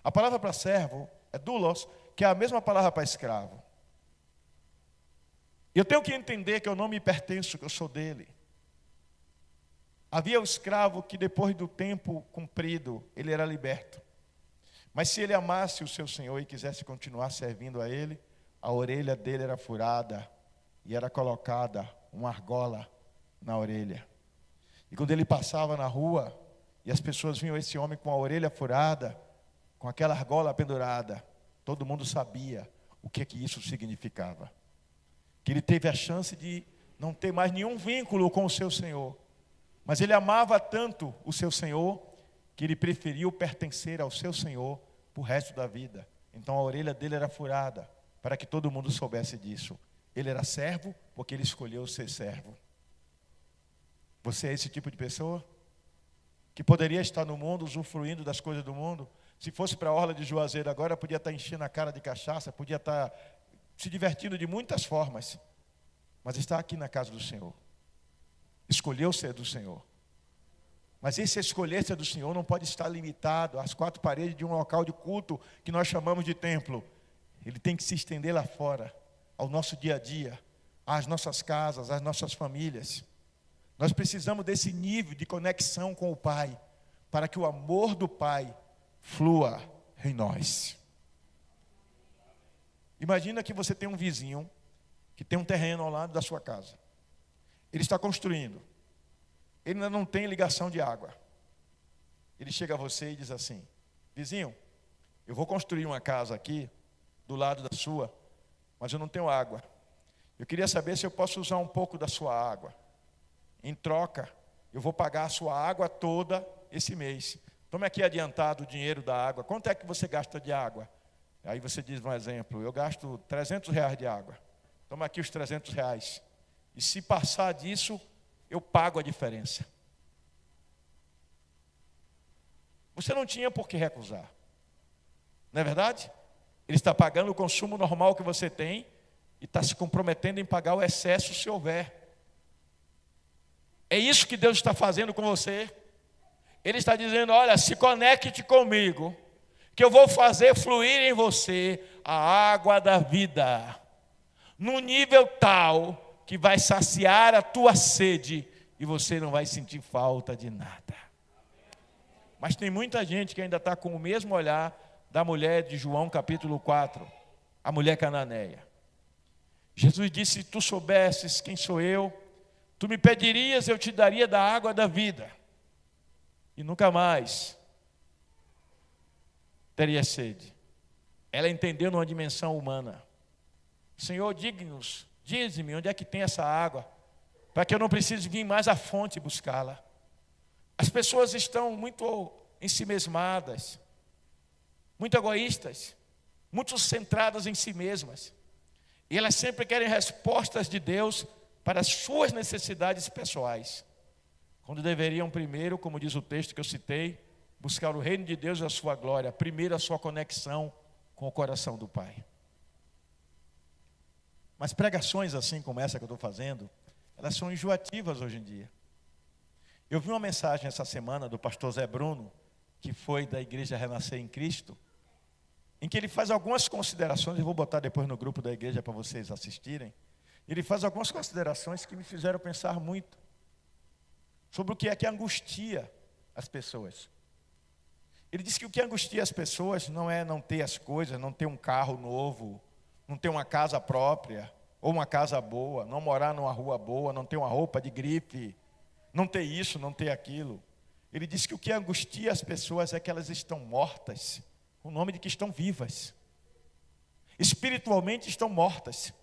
A palavra para servo é doulos, que é a mesma palavra para escravo. Eu tenho que entender que eu não me pertenço, que eu sou dele. Havia o escravo que depois do tempo cumprido, ele era liberto. Mas se ele amasse o seu senhor e quisesse continuar servindo a ele, a orelha dele era furada e era colocada uma argola na orelha. E quando ele passava na rua e as pessoas viam esse homem com a orelha furada, com aquela argola pendurada, todo mundo sabia o que isso significava. Que ele teve a chance de não ter mais nenhum vínculo com o seu senhor. Mas ele amava tanto o seu senhor que ele preferiu pertencer ao seu senhor para o resto da vida. Então a orelha dele era furada, para que todo mundo soubesse disso. Ele era servo porque ele escolheu ser servo. Você é esse tipo de pessoa? Que poderia estar no mundo, usufruindo das coisas do mundo? Se fosse para a orla de Juazeiro agora, podia estar enchendo a cara de cachaça, podia estar se divertindo de muitas formas. Mas está aqui na casa do Senhor. Escolheu ser do Senhor. Mas esse escolher ser do Senhor não pode estar limitado às quatro paredes de um local de culto que nós chamamos de templo. Ele tem que se estender lá fora, ao nosso dia a dia, às nossas casas, às nossas famílias. Nós precisamos desse nível de conexão com o Pai, para que o amor do Pai flua em nós. Imagina que você tem um vizinho que tem um terreno ao lado da sua casa. Ele está construindo. Ele ainda não tem ligação de água. Ele chega a você e diz assim, vizinho, eu vou construir uma casa aqui, do lado da sua, mas eu não tenho água. Eu queria saber se eu posso usar um pouco da sua água. Em troca, eu vou pagar a sua água toda esse mês. Tome aqui adiantado o dinheiro da água. Quanto é que você gasta de água? Aí você diz um exemplo, eu gasto R$300 de água. Toma aqui os R$300. E se passar disso, eu pago a diferença. Você não tinha por que recusar. Não é verdade? Ele está pagando o consumo normal que você tem e está se comprometendo em pagar o excesso se houver. É isso que Deus está fazendo com você. Ele está dizendo, olha, se conecte comigo, que eu vou fazer fluir em você a água da vida, num nível tal que vai saciar a tua sede e você não vai sentir falta de nada. Mas tem muita gente que ainda está com o mesmo olhar da mulher de João capítulo 4, a mulher cananeia. Jesus disse, se tu soubesses quem sou eu, tu me pedirias, eu te daria da água da vida. E nunca mais teria sede. Ela entendeu numa dimensão humana. Senhor, diz-me onde é que tem essa água, para que eu não precise vir mais à fonte buscá-la. As pessoas estão muito ensimesmadas, muito egoístas, muito centradas em si mesmas. E elas sempre querem respostas de Deus para as suas necessidades pessoais, quando deveriam primeiro, como diz o texto que eu citei, buscar o reino de Deus e a sua glória, primeiro a sua conexão com o coração do Pai. Mas pregações assim como essa que eu estou fazendo, elas são enjoativas hoje em dia. Eu vi uma mensagem essa semana do pastor Zé Bruno, que foi da Igreja Renascer em Cristo, em que ele faz algumas considerações, eu vou botar depois no grupo da igreja para vocês assistirem. Ele faz algumas considerações que me fizeram pensar muito sobre o que é que angustia as pessoas. Ele diz que o que angustia as pessoas não é não ter as coisas, não ter um carro novo, não ter uma casa própria, ou uma casa boa, não morar numa rua boa, não ter uma roupa de grife, não ter isso, não ter aquilo. Ele diz que o que angustia as pessoas é que elas estão mortas, com o nome de que estão vivas. Espiritualmente estão mortas.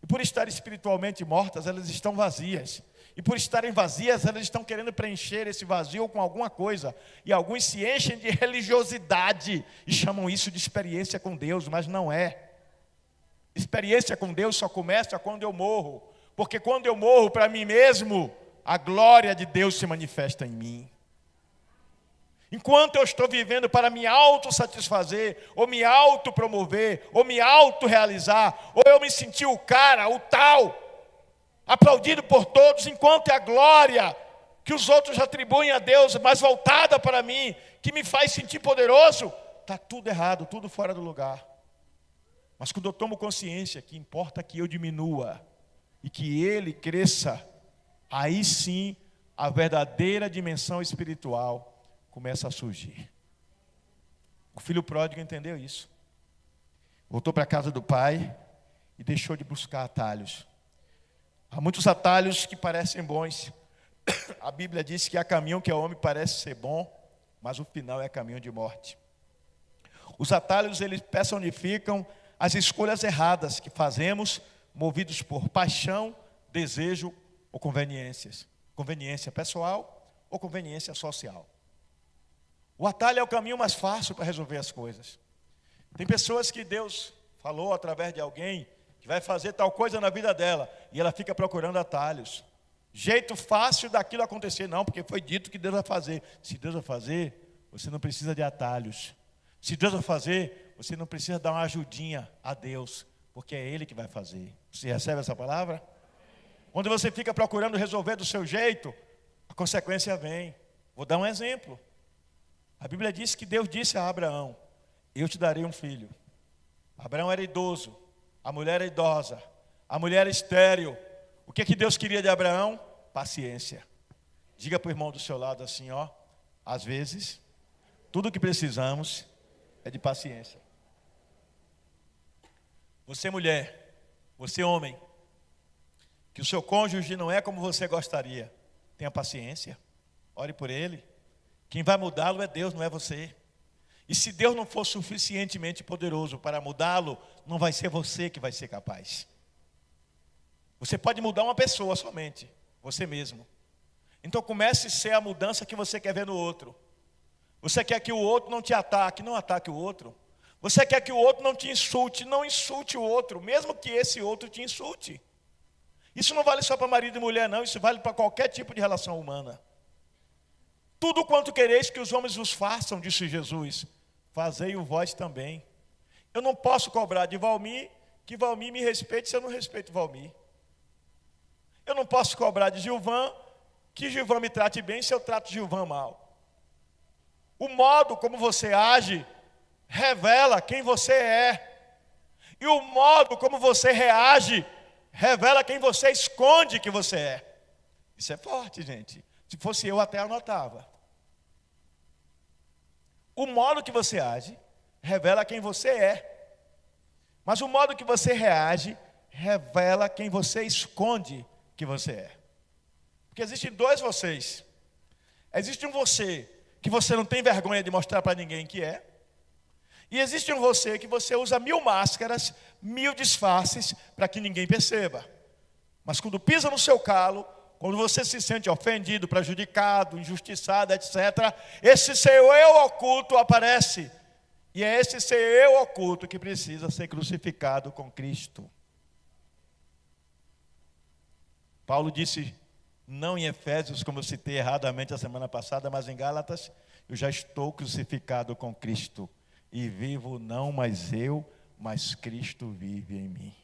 E por estar espiritualmente mortas, elas estão vazias. E por estarem vazias, elas estão querendo preencher esse vazio com alguma coisa. E alguns se enchem de religiosidade e chamam isso de experiência com Deus, mas não é. Experiência com Deus só começa quando eu morro. Porque quando eu morro para mim mesmo, a glória de Deus se manifesta em mim. Enquanto eu estou vivendo para me autossatisfazer, ou me autopromover, ou me autorrealizar, ou eu me sentir o cara, o tal, aplaudido por todos, enquanto é a glória que os outros atribuem a Deus, mas voltada para mim, que me faz sentir poderoso, está tudo errado, tudo fora do lugar. Mas quando eu tomo consciência que importa que eu diminua e que Ele cresça, aí sim a verdadeira dimensão espiritual começa a surgir. O filho pródigo entendeu isso. Voltou para a casa do pai e deixou de buscar atalhos. Há muitos atalhos que parecem bons. A Bíblia diz que há caminho que ao homem parece ser bom, mas o final é caminho de morte. Os atalhos, eles personificam as escolhas erradas que fazemos, movidos por paixão, desejo ou conveniências. Conveniência pessoal ou conveniência social. O atalho é o caminho mais fácil para resolver as coisas. Tem pessoas que Deus falou através de alguém que vai fazer tal coisa na vida dela, e ela fica procurando atalhos. Jeito fácil daquilo acontecer, não, porque foi dito que Deus vai fazer. Se Deus vai fazer, você não precisa de atalhos. Se Deus vai fazer, você não precisa dar uma ajudinha a Deus, porque é Ele que vai fazer. Você recebe essa palavra? Quando você fica procurando resolver do seu jeito, a consequência vem. Vou dar um exemplo. A Bíblia diz que Deus disse a Abraão, eu te darei um filho. Abraão era idoso, a mulher era idosa, a mulher era estéril. O que Deus queria de Abraão? Paciência. Diga para o irmão do seu lado assim, ó, às vezes, tudo o que precisamos é de paciência. Você mulher, você homem, que o seu cônjuge não é como você gostaria, tenha paciência, ore por ele. Quem vai mudá-lo é Deus, não é você. E se Deus não for suficientemente poderoso para mudá-lo, não vai ser você que vai ser capaz. Você pode mudar uma pessoa somente, você mesmo. Então comece a ser a mudança que você quer ver no outro. Você quer que o outro não te ataque, não ataque o outro. Você quer que o outro não te insulte, não insulte o outro, mesmo que esse outro te insulte. Isso não vale só para marido e mulher, não, isso vale para qualquer tipo de relação humana. Tudo quanto quereis que os homens vos façam, disse Jesus, fazei-o vós também. Eu não posso cobrar de Valmir que Valmir me respeite se eu não respeito Valmir. Eu não posso cobrar de Gilvan que Gilvan me trate bem se eu trato Gilvan mal. O modo como você age revela quem você é. E o modo como você reage revela quem você esconde que você é. Isso é forte, gente. Se fosse eu, até anotava. O modo que você age revela quem você é. Mas o modo que você reage revela quem você esconde que você é. Porque existem dois vocês. Existe um você que você não tem vergonha de mostrar para ninguém que é. E existe um você que você usa 1000 máscaras, 1000 disfarces para que ninguém perceba. Mas quando pisa no seu calo, quando você se sente ofendido, prejudicado, injustiçado, etc., esse seu eu oculto aparece. E é esse seu eu oculto que precisa ser crucificado com Cristo. Paulo disse, não em Efésios, como eu citei erradamente a semana passada, mas em Gálatas, eu já estou crucificado com Cristo. E vivo não mais eu, mas Cristo vive em mim.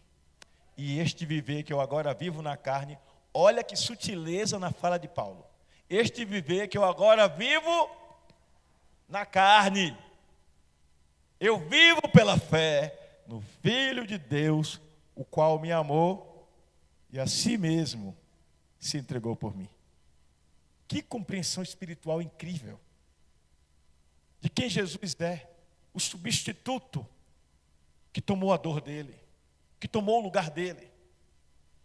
E este viver que eu agora vivo na carne, olha que sutileza na fala de Paulo. Este viver que eu agora vivo na carne, eu vivo pela fé no Filho de Deus, o qual me amou e a si mesmo se entregou por mim. Que compreensão espiritual incrível de quem Jesus é, o substituto que tomou a dor dele, que tomou o lugar dele.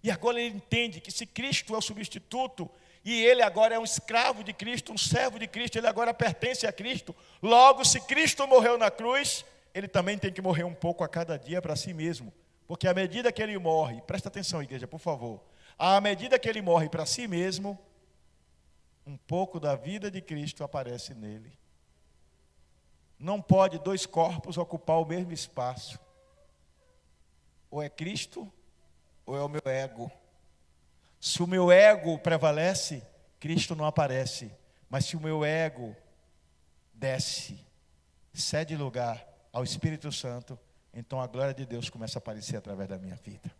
E agora ele entende que se Cristo é o substituto, e ele agora é um escravo de Cristo, um servo de Cristo, ele agora pertence a Cristo. Logo, se Cristo morreu na cruz, ele também tem que morrer um pouco a cada dia para si mesmo. Porque à medida que ele morre, presta atenção, igreja, por favor. À medida que ele morre para si mesmo, um pouco da vida de Cristo aparece nele. Não pode 2 corpos ocupar o mesmo espaço. Ou é Cristo, ou é o meu ego. Se o meu ego prevalece, Cristo não aparece. Mas se o meu ego desce, cede lugar ao Espírito Santo, então a glória de Deus começa a aparecer através da minha vida.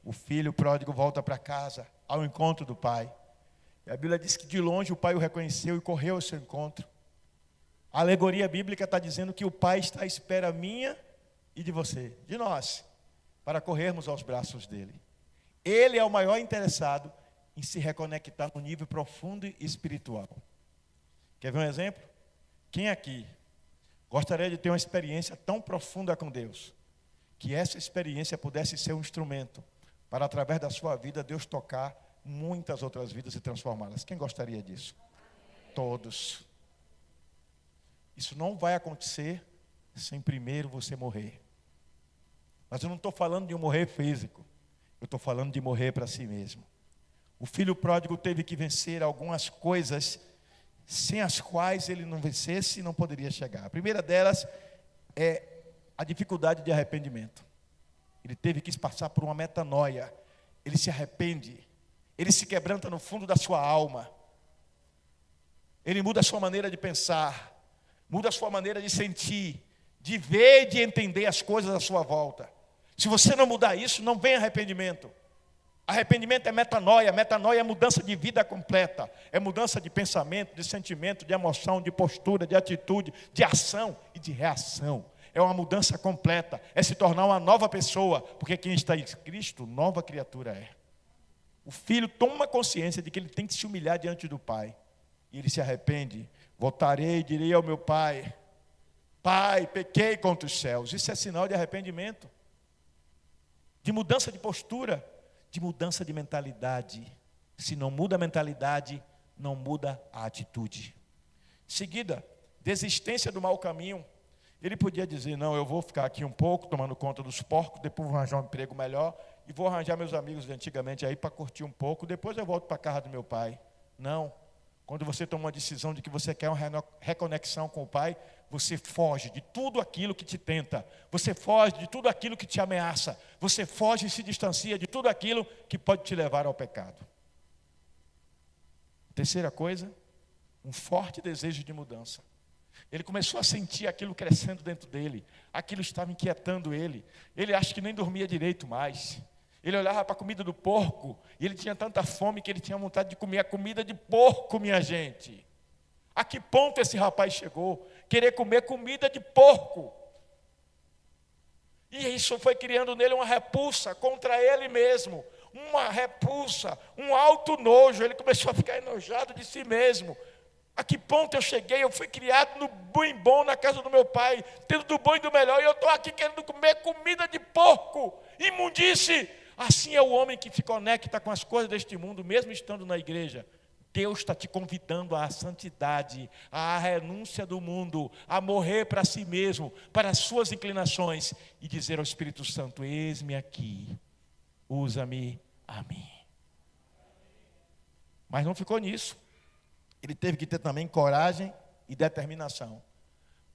O filho pródigo volta para casa, ao encontro do pai. E a Bíblia diz que de longe o pai o reconheceu e correu ao seu encontro. A alegoria bíblica está dizendo que o pai está à espera minha e de você, de nós, para corrermos aos braços dele. Ele é o maior interessado em se reconectar no nível profundo e espiritual. Quer ver um exemplo? Quem aqui gostaria de ter uma experiência tão profunda com Deus, que essa experiência pudesse ser um instrumento para, através da sua vida, Deus tocar muitas outras vidas e transformá-las? Quem gostaria disso? Todos. Isso não vai acontecer sem primeiro você morrer. Mas eu não estou falando de um morrer físico. Eu estou falando de morrer para si mesmo. O filho pródigo teve que vencer algumas coisas sem as quais ele não vencesse e não poderia chegar. A primeira delas é a dificuldade de arrependimento. Ele teve que passar por uma metanoia. Ele se arrepende. Ele se quebranta no fundo da sua alma. Ele muda a sua maneira de pensar. Muda a sua maneira de sentir. De ver e de entender as coisas à sua volta. Se você não mudar isso, não vem arrependimento. Arrependimento é metanoia. Metanoia é mudança de vida completa. É mudança de pensamento, de sentimento, de emoção, de postura, de atitude, de ação e de reação. É uma mudança completa. É se tornar uma nova pessoa. Porque quem está em Cristo, nova criatura é. O filho toma consciência de que ele tem que se humilhar diante do pai. E ele se arrepende. Voltarei e direi ao meu pai: Pai, pequei contra os céus. Isso é sinal de arrependimento. De mudança de postura. De mudança de mentalidade. Se não muda a mentalidade, não muda a atitude. Em seguida, desistência do mau caminho. Ele podia dizer: não, eu vou ficar aqui um pouco tomando conta dos porcos, depois vou arranjar um emprego melhor e vou arranjar meus amigos de antigamente aí para curtir um pouco, depois eu volto para a casa do meu pai. Não. Quando você toma uma decisão de que você quer uma reconexão com o pai, você foge de tudo aquilo que te tenta. Você foge de tudo aquilo que te ameaça. Você foge e se distancia de tudo aquilo que pode te levar ao pecado. Terceira coisa, um forte desejo de mudança. Ele começou a sentir aquilo crescendo dentro dele. Aquilo estava inquietando ele. Ele acha que nem dormia direito mais. Ele olhava para a comida do porco e ele tinha tanta fome que ele tinha vontade de comer a comida de porco, minha gente. A que ponto esse rapaz chegou? Querer comer comida de porco. E isso foi criando nele uma repulsa contra ele mesmo. Uma repulsa, um alto nojo. Ele começou a ficar enojado de si mesmo. A que ponto eu cheguei? Eu fui criado no bem bom na casa do meu pai, tendo do bom e do melhor, e eu estou aqui querendo comer comida de porco, imundice. Assim é o homem que se conecta com as coisas deste mundo, mesmo estando na igreja. Deus está te convidando à santidade, à renúncia do mundo, a morrer para si mesmo, para as suas inclinações, e dizer ao Espírito Santo: eis-me aqui, usa-me a mim. Mas não ficou nisso. Ele teve que ter também coragem e determinação.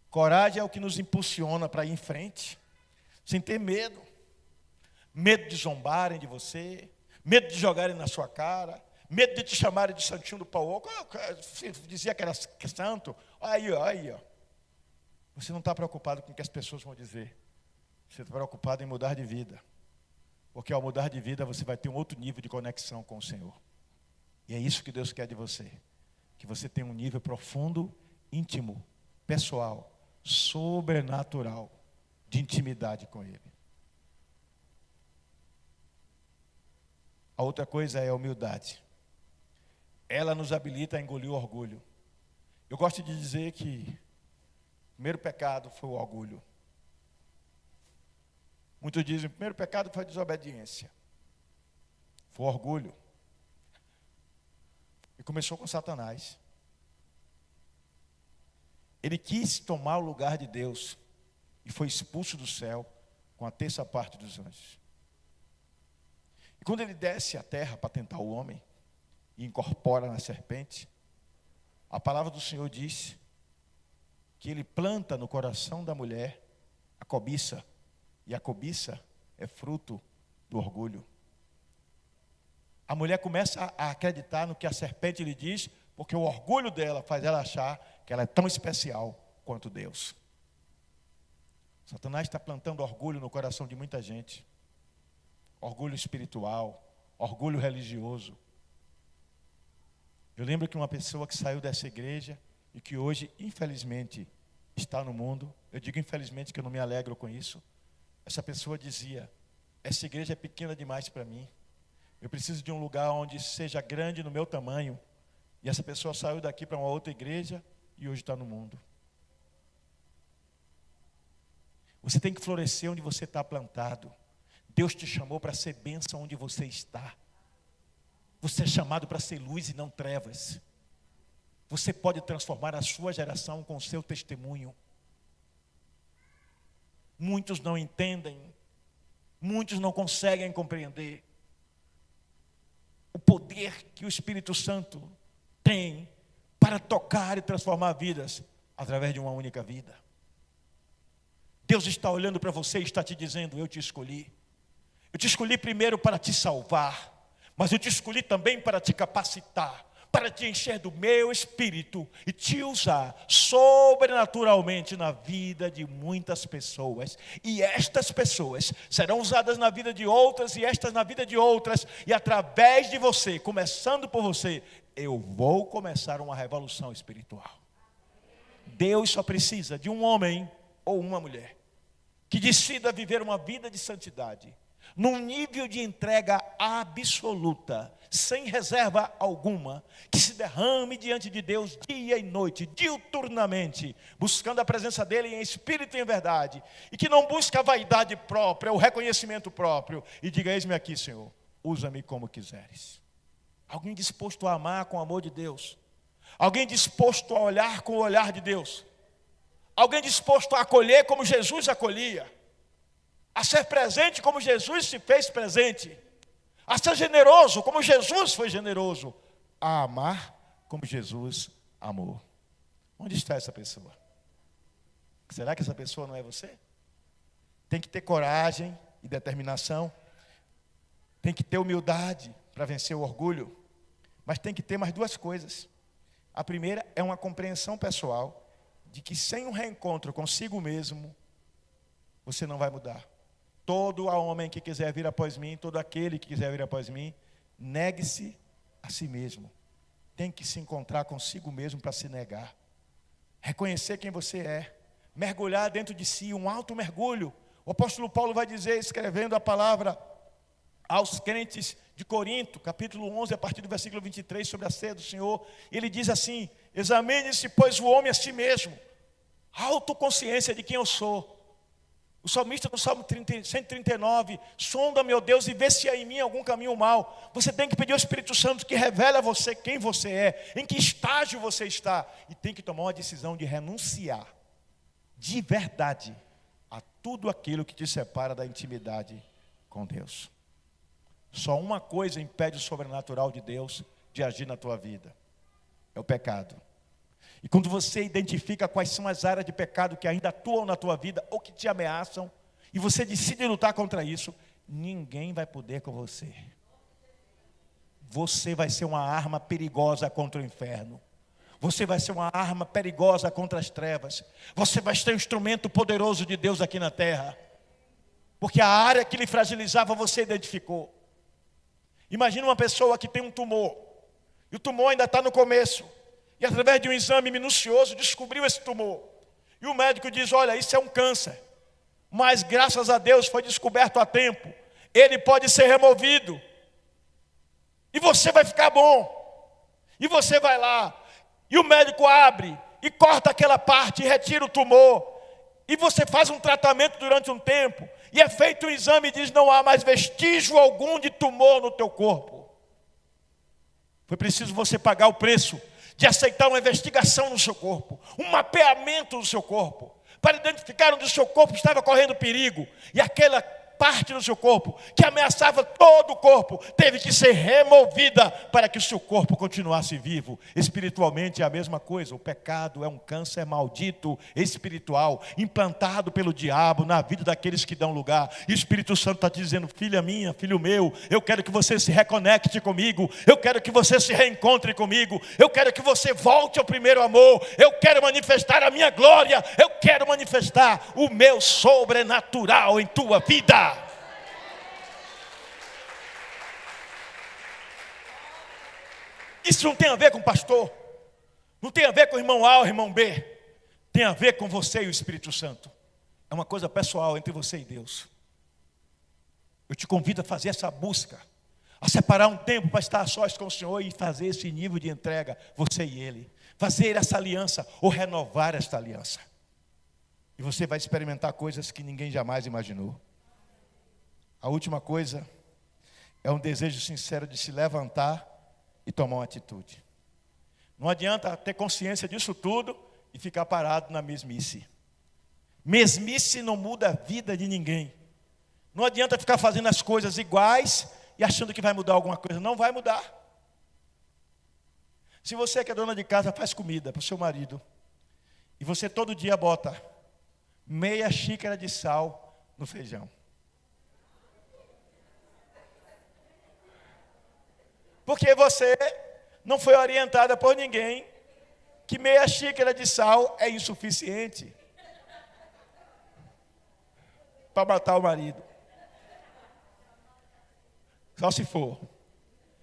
Coragem é o que nos impulsiona para ir em frente, sem ter medo. Medo de zombarem de você, medo de jogarem na sua cara, medo de te chamarem de santinho do pau. Você dizia que era santo. Aí, ó. Você não está preocupado com o que as pessoas vão dizer. Você está preocupado em mudar de vida. Porque ao mudar de vida, você vai ter um outro nível de conexão com o Senhor. E é isso que Deus quer de você. Que você tenha um nível profundo, íntimo, pessoal, sobrenatural, de intimidade com Ele. A outra coisa é a humildade. Ela nos habilita a engolir o orgulho. Eu gosto de dizer que o primeiro pecado foi o orgulho. Muitos dizem que o primeiro pecado foi a desobediência. Foi o orgulho. E começou com Satanás. Ele quis tomar o lugar de Deus e foi expulso do céu com a terça parte dos anjos. E quando ele desce à terra para tentar o homem e incorpora na serpente, a palavra do Senhor diz que ele planta no coração da mulher a cobiça, e a cobiça é fruto do orgulho. A mulher começa a acreditar no que a serpente lhe diz, porque o orgulho dela faz ela achar que ela é tão especial quanto Deus. Satanás está plantando orgulho no coração de muita gente. Orgulho espiritual, orgulho religioso. Eu lembro que uma pessoa que saiu dessa igreja e que hoje, infelizmente, está no mundo. Eu digo infelizmente que eu não me alegro com isso. Essa pessoa dizia: essa igreja é pequena demais para mim. Eu preciso de um lugar onde seja grande no meu tamanho. E essa pessoa saiu daqui para uma outra igreja e hoje está no mundo. Você tem que florescer onde você está plantado. Deus te chamou para ser bênção onde você está. Você é chamado para ser luz e não trevas. Você pode transformar a sua geração com o seu testemunho. Muitos não entendem, muitos não conseguem compreender o poder que o Espírito Santo tem para tocar e transformar vidas através de uma única vida. Deus está olhando para você e está te dizendo: eu te escolhi. Eu te escolhi primeiro para te salvar, mas eu te escolhi também para te capacitar, para te encher do meu Espírito e te usar sobrenaturalmente na vida de muitas pessoas. E estas pessoas serão usadas na vida de outras, e estas na vida de outras, e através de você, começando por você, eu vou começar uma revolução espiritual. Deus só precisa de um homem ou uma mulher que decida viver uma vida de santidade, num nível de entrega absoluta, sem reserva alguma, que se derrame diante de Deus dia e noite, diuturnamente, buscando a presença dEle em espírito e em verdade, e que não busca a vaidade própria, o reconhecimento próprio, e diga: eis-me aqui, Senhor, usa-me como quiseres. Alguém disposto a amar com o amor de Deus, alguém disposto a olhar com o olhar de Deus, alguém disposto a acolher como Jesus acolhia, a ser presente como Jesus se fez presente, a ser generoso como Jesus foi generoso, a amar como Jesus amou. Onde está essa pessoa? Será que essa pessoa não é você? Tem que ter coragem e determinação, tem que ter humildade para vencer o orgulho, mas tem que ter mais duas coisas. A primeira é uma compreensão pessoal de que sem um reencontro consigo mesmo, você não vai mudar. Todo homem que quiser vir após mim, todo aquele que quiser vir após mim, negue-se a si mesmo. Tem que se encontrar consigo mesmo para se negar. Reconhecer quem você é. Mergulhar dentro de si, um alto mergulho. O apóstolo Paulo vai dizer, escrevendo a palavra aos crentes de Corinto, capítulo 11, a partir do versículo 23, sobre a ceia do Senhor. Ele diz assim: examine-se, pois, o homem a si mesmo. Autoconsciência de quem eu sou. O salmista no Salmo 139, sonda-me, ó Deus, e vê se há em mim algum caminho mau. Você tem que pedir ao Espírito Santo que revele a você quem você é, em que estágio você está. E tem que tomar uma decisão de renunciar, de verdade, a tudo aquilo que te separa da intimidade com Deus. Só uma coisa impede o sobrenatural de Deus de agir na tua vida: é o pecado. E quando você identifica quais são as áreas de pecado que ainda atuam na tua vida ou que te ameaçam, e você decide lutar contra isso, ninguém vai poder com você. Você vai ser uma arma perigosa contra o inferno. Você vai ser uma arma perigosa contra as trevas. Você vai ser um instrumento poderoso de Deus aqui na terra. Porque a área que lhe fragilizava você identificou. Imagina uma pessoa que tem um tumor. E o tumor ainda está no começo. E através de um exame minucioso descobriu esse tumor. E o médico diz: olha, isso é um câncer. Mas graças a Deus foi descoberto a tempo. Ele pode ser removido. E você vai ficar bom. E você vai lá. E o médico abre e corta aquela parte e retira o tumor. E você faz um tratamento durante um tempo. E é feito um exame e diz: não há mais vestígio algum de tumor no teu corpo. Foi preciso você pagar o preço de aceitar uma investigação no seu corpo, um mapeamento no seu corpo, para identificar onde o seu corpo estava correndo perigo. E aquela parte do seu corpo que ameaçava todo o corpo teve que ser removida para que o seu corpo continuasse vivo. Espiritualmente é a mesma coisa. O pecado é um câncer maldito espiritual, implantado pelo diabo na vida daqueles que dão lugar. E o Espírito Santo está dizendo: filha minha, filho meu, eu quero que você se reconecte comigo, eu quero que você se reencontre comigo, eu quero que você volte ao primeiro amor, eu quero manifestar a minha glória, eu quero manifestar o meu sobrenatural em tua vida. Isso não tem a ver com o pastor, não tem a ver com o irmão A ou o irmão B, tem a ver com você e o Espírito Santo. É uma coisa pessoal entre você e Deus. Eu te convido a fazer essa busca, a separar um tempo para estar a sós com o Senhor e fazer esse nível de entrega, você e Ele. Fazer essa aliança ou renovar esta aliança. E você vai experimentar coisas que ninguém jamais imaginou. A última coisa é um desejo sincero de se levantar e tomar uma atitude. Não adianta ter consciência disso tudo e ficar parado na mesmice. Mesmice não muda a vida de ninguém. Não adianta ficar fazendo as coisas iguais e achando que vai mudar alguma coisa. Não vai mudar. Se você que é dona de casa faz comida para o seu marido e você todo dia bota meia xícara de sal no feijão, porque você não foi orientada por ninguém que meia xícara de sal é insuficiente para matar o marido. Só se for.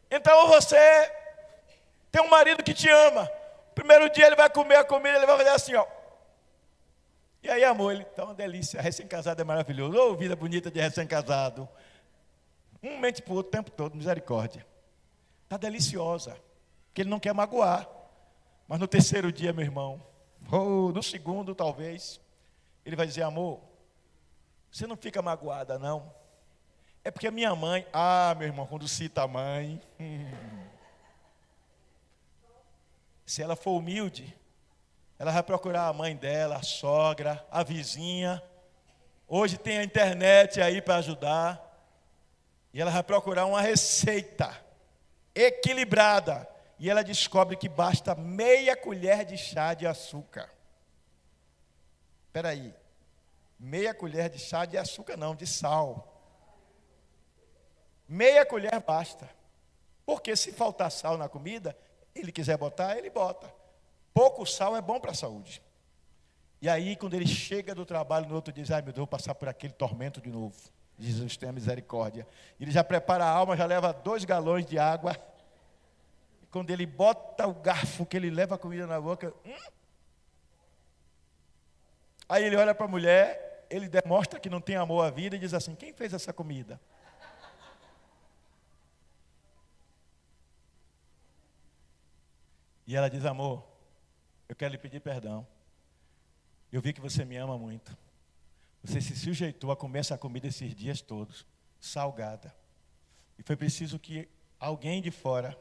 Então você tem um marido que te ama. Primeiro dia ele vai comer a comida, ele vai fazer assim, ó. E aí, amor, ele tá uma delícia. Recém-casado é maravilhoso. Ô, vida bonita de recém-casado. Um mente pro outro o tempo todo, misericórdia. Está deliciosa, porque ele não quer magoar. Mas no terceiro dia, meu irmão, ou no segundo talvez, ele vai dizer: amor, você não fica magoada não? É porque a minha mãe, meu irmão, quando cita a mãe, se ela for humilde, ela vai procurar a mãe dela, a sogra, a vizinha. Hoje tem a internet aí para ajudar. E ela vai procurar uma receita equilibrada, e ela descobre que basta meia colher de chá de açúcar. Espera aí, meia colher de chá de açúcar não, de sal. Meia colher basta, porque se faltar sal na comida, ele quiser botar, ele bota. Pouco sal é bom para a saúde. E aí quando ele chega do trabalho no outro dia, diz: ai meu Deus, vou passar por aquele tormento de novo. Jesus tenha misericórdia. Ele já prepara a alma, já leva 2 galões de água. E quando ele bota o garfo, que ele leva a comida na boca, aí ele olha para a mulher, ele demonstra que não tem amor à vida e diz assim: quem fez essa comida? E ela diz: amor, eu quero lhe pedir perdão. Eu vi que você me ama muito. Você se sujeitou a comer essa comida esses dias todos, salgada. E foi preciso que alguém de fora,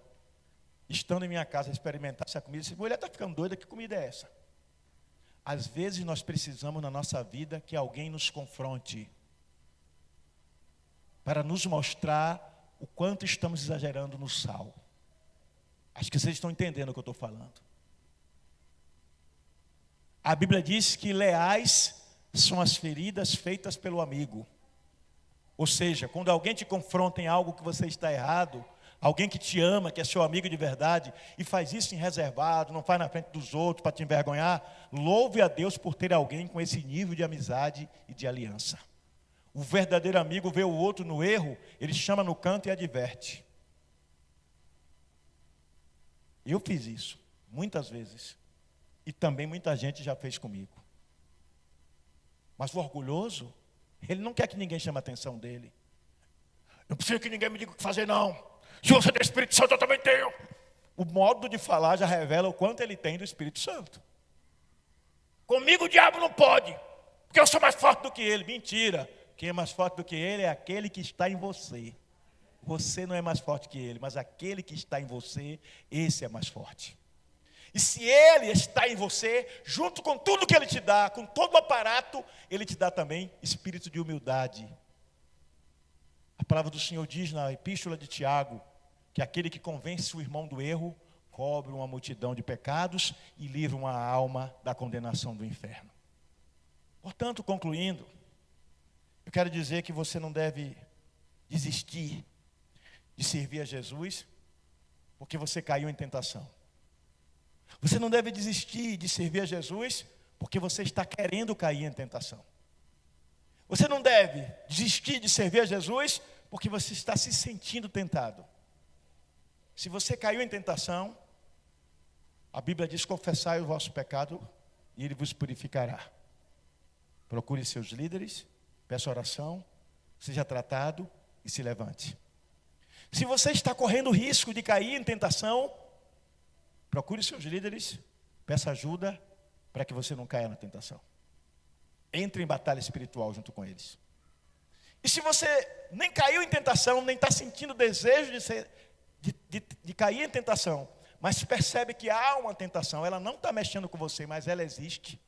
estando em minha casa, experimentasse a comida e disse: mulher, está ficando doida, que comida é essa? Às vezes nós precisamos na nossa vida que alguém nos confronte, para nos mostrar o quanto estamos exagerando no sal. Acho que vocês estão entendendo o que eu estou falando. A Bíblia diz que leais são as feridas feitas pelo amigo. Ou seja, quando alguém te confronta em algo que você está errado, alguém que te ama, que é seu amigo de verdade, e faz isso em reservado, não faz na frente dos outros para te envergonhar, louve a Deus por ter alguém com esse nível de amizade e de aliança. O verdadeiro amigo vê o outro no erro, ele chama no canto e adverte. Eu fiz isso, muitas vezes. E também muita gente já fez comigo. Mas o orgulhoso, ele não quer que ninguém chame a atenção dele. Não precisa que ninguém me diga o que fazer, não. Se você tem Espírito Santo, eu também tenho. O modo de falar já revela o quanto ele tem do Espírito Santo. Comigo o diabo não pode, porque eu sou mais forte do que ele. Mentira. Quem é mais forte do que ele é aquele que está em você. Você não é mais forte que ele, mas aquele que está em você, esse é mais forte. E se ele está em você, junto com tudo que ele te dá, com todo o aparato, ele te dá também espírito de humildade. A palavra do Senhor diz na epístola de Tiago, que aquele que convence o irmão do erro, cobre uma multidão de pecados e livra uma alma da condenação do inferno. Portanto, concluindo, eu quero dizer que você não deve desistir de servir a Jesus, porque você caiu em tentação. Você não deve desistir de servir a Jesus, porque você está querendo cair em tentação. Você não deve desistir de servir a Jesus, porque você está se sentindo tentado. Se você caiu em tentação, a Bíblia diz: confessai o vosso pecado e ele vos purificará. Procure seus líderes, peça oração, seja tratado e se levante. Se você está correndo o risco de cair em tentação, procure seus líderes, peça ajuda para que você não caia na tentação. Entre em batalha espiritual junto com eles. E se você nem caiu em tentação, nem está sentindo desejo de cair em tentação, mas percebe que há uma tentação, ela não está mexendo com você, mas ela existe,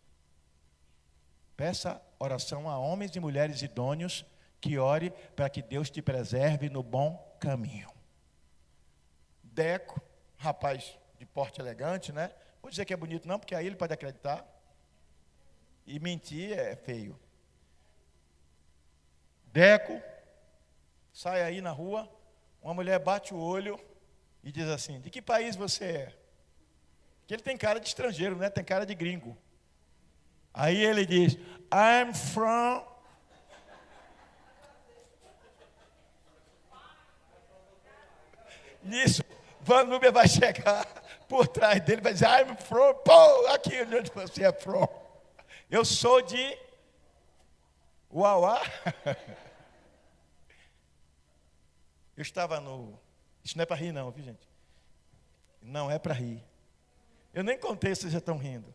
peça oração a homens e mulheres idôneos, que ore para que Deus te preserve no bom caminho. Deco, rapaz de porte elegante, né? Vou dizer que é bonito não, porque aí ele pode acreditar. E mentir é feio. Deco, sai aí na rua, uma mulher bate o olho e diz assim: de que país você é? Porque ele tem cara de estrangeiro, né? Tem cara de gringo. Aí ele diz: I'm from... Nisso, Van Núbia vai chegar por trás dele, vai dizer: I'm from... Pô, aqui onde você é from. Eu sou de... Uauá. Eu estava no... Isso não é para rir não, viu gente? Não é para rir. Eu nem contei se vocês já estão rindo.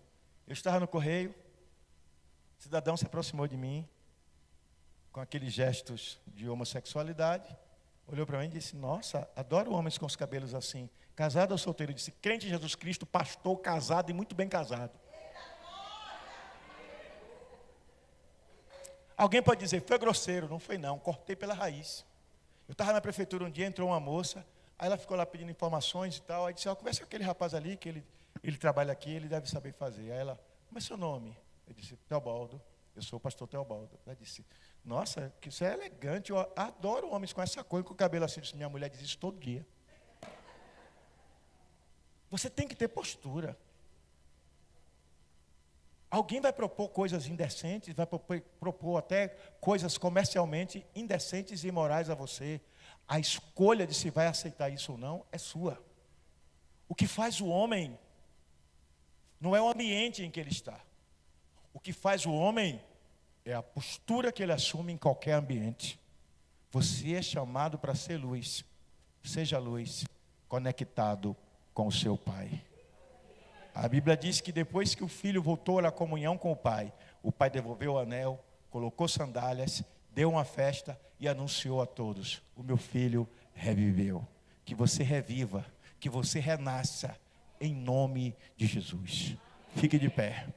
Eu estava no correio, o cidadão se aproximou de mim, com aqueles gestos de homossexualidade, olhou para mim e disse: nossa, adoro homens com os cabelos assim. Casado ou solteiro? Eu disse: crente em Jesus Cristo, pastor, casado e muito bem casado. Alguém pode dizer: foi grosseiro. Não foi não, cortei pela raiz. Eu estava na prefeitura um dia, entrou uma moça, aí ela ficou lá pedindo informações e tal, aí disse: conversa com aquele rapaz ali, que ele trabalha aqui, ele deve saber fazer. Aí ela: como é seu nome? Eu disse: Teobaldo. Eu sou o pastor Teobaldo. Ela disse: nossa, que isso é elegante, eu adoro homens com essa cor e com o cabelo assim. Eu disse: minha mulher diz isso todo dia. Você tem que ter postura. Alguém vai propor coisas indecentes, vai propor até coisas comercialmente indecentes e imorais a você. A escolha de se vai aceitar isso ou não é sua. O que faz o homem não é o ambiente em que ele está. O que faz o homem é a postura que ele assume em qualquer ambiente. Você é chamado para ser luz. Seja luz, conectado com o seu Pai. A Bíblia diz que depois que o filho voltou à comunhão com o pai devolveu o anel, colocou sandálias, deu uma festa e anunciou a todos: o meu filho reviveu. Que você reviva, que você renasça, em nome de Jesus. Fique de pé.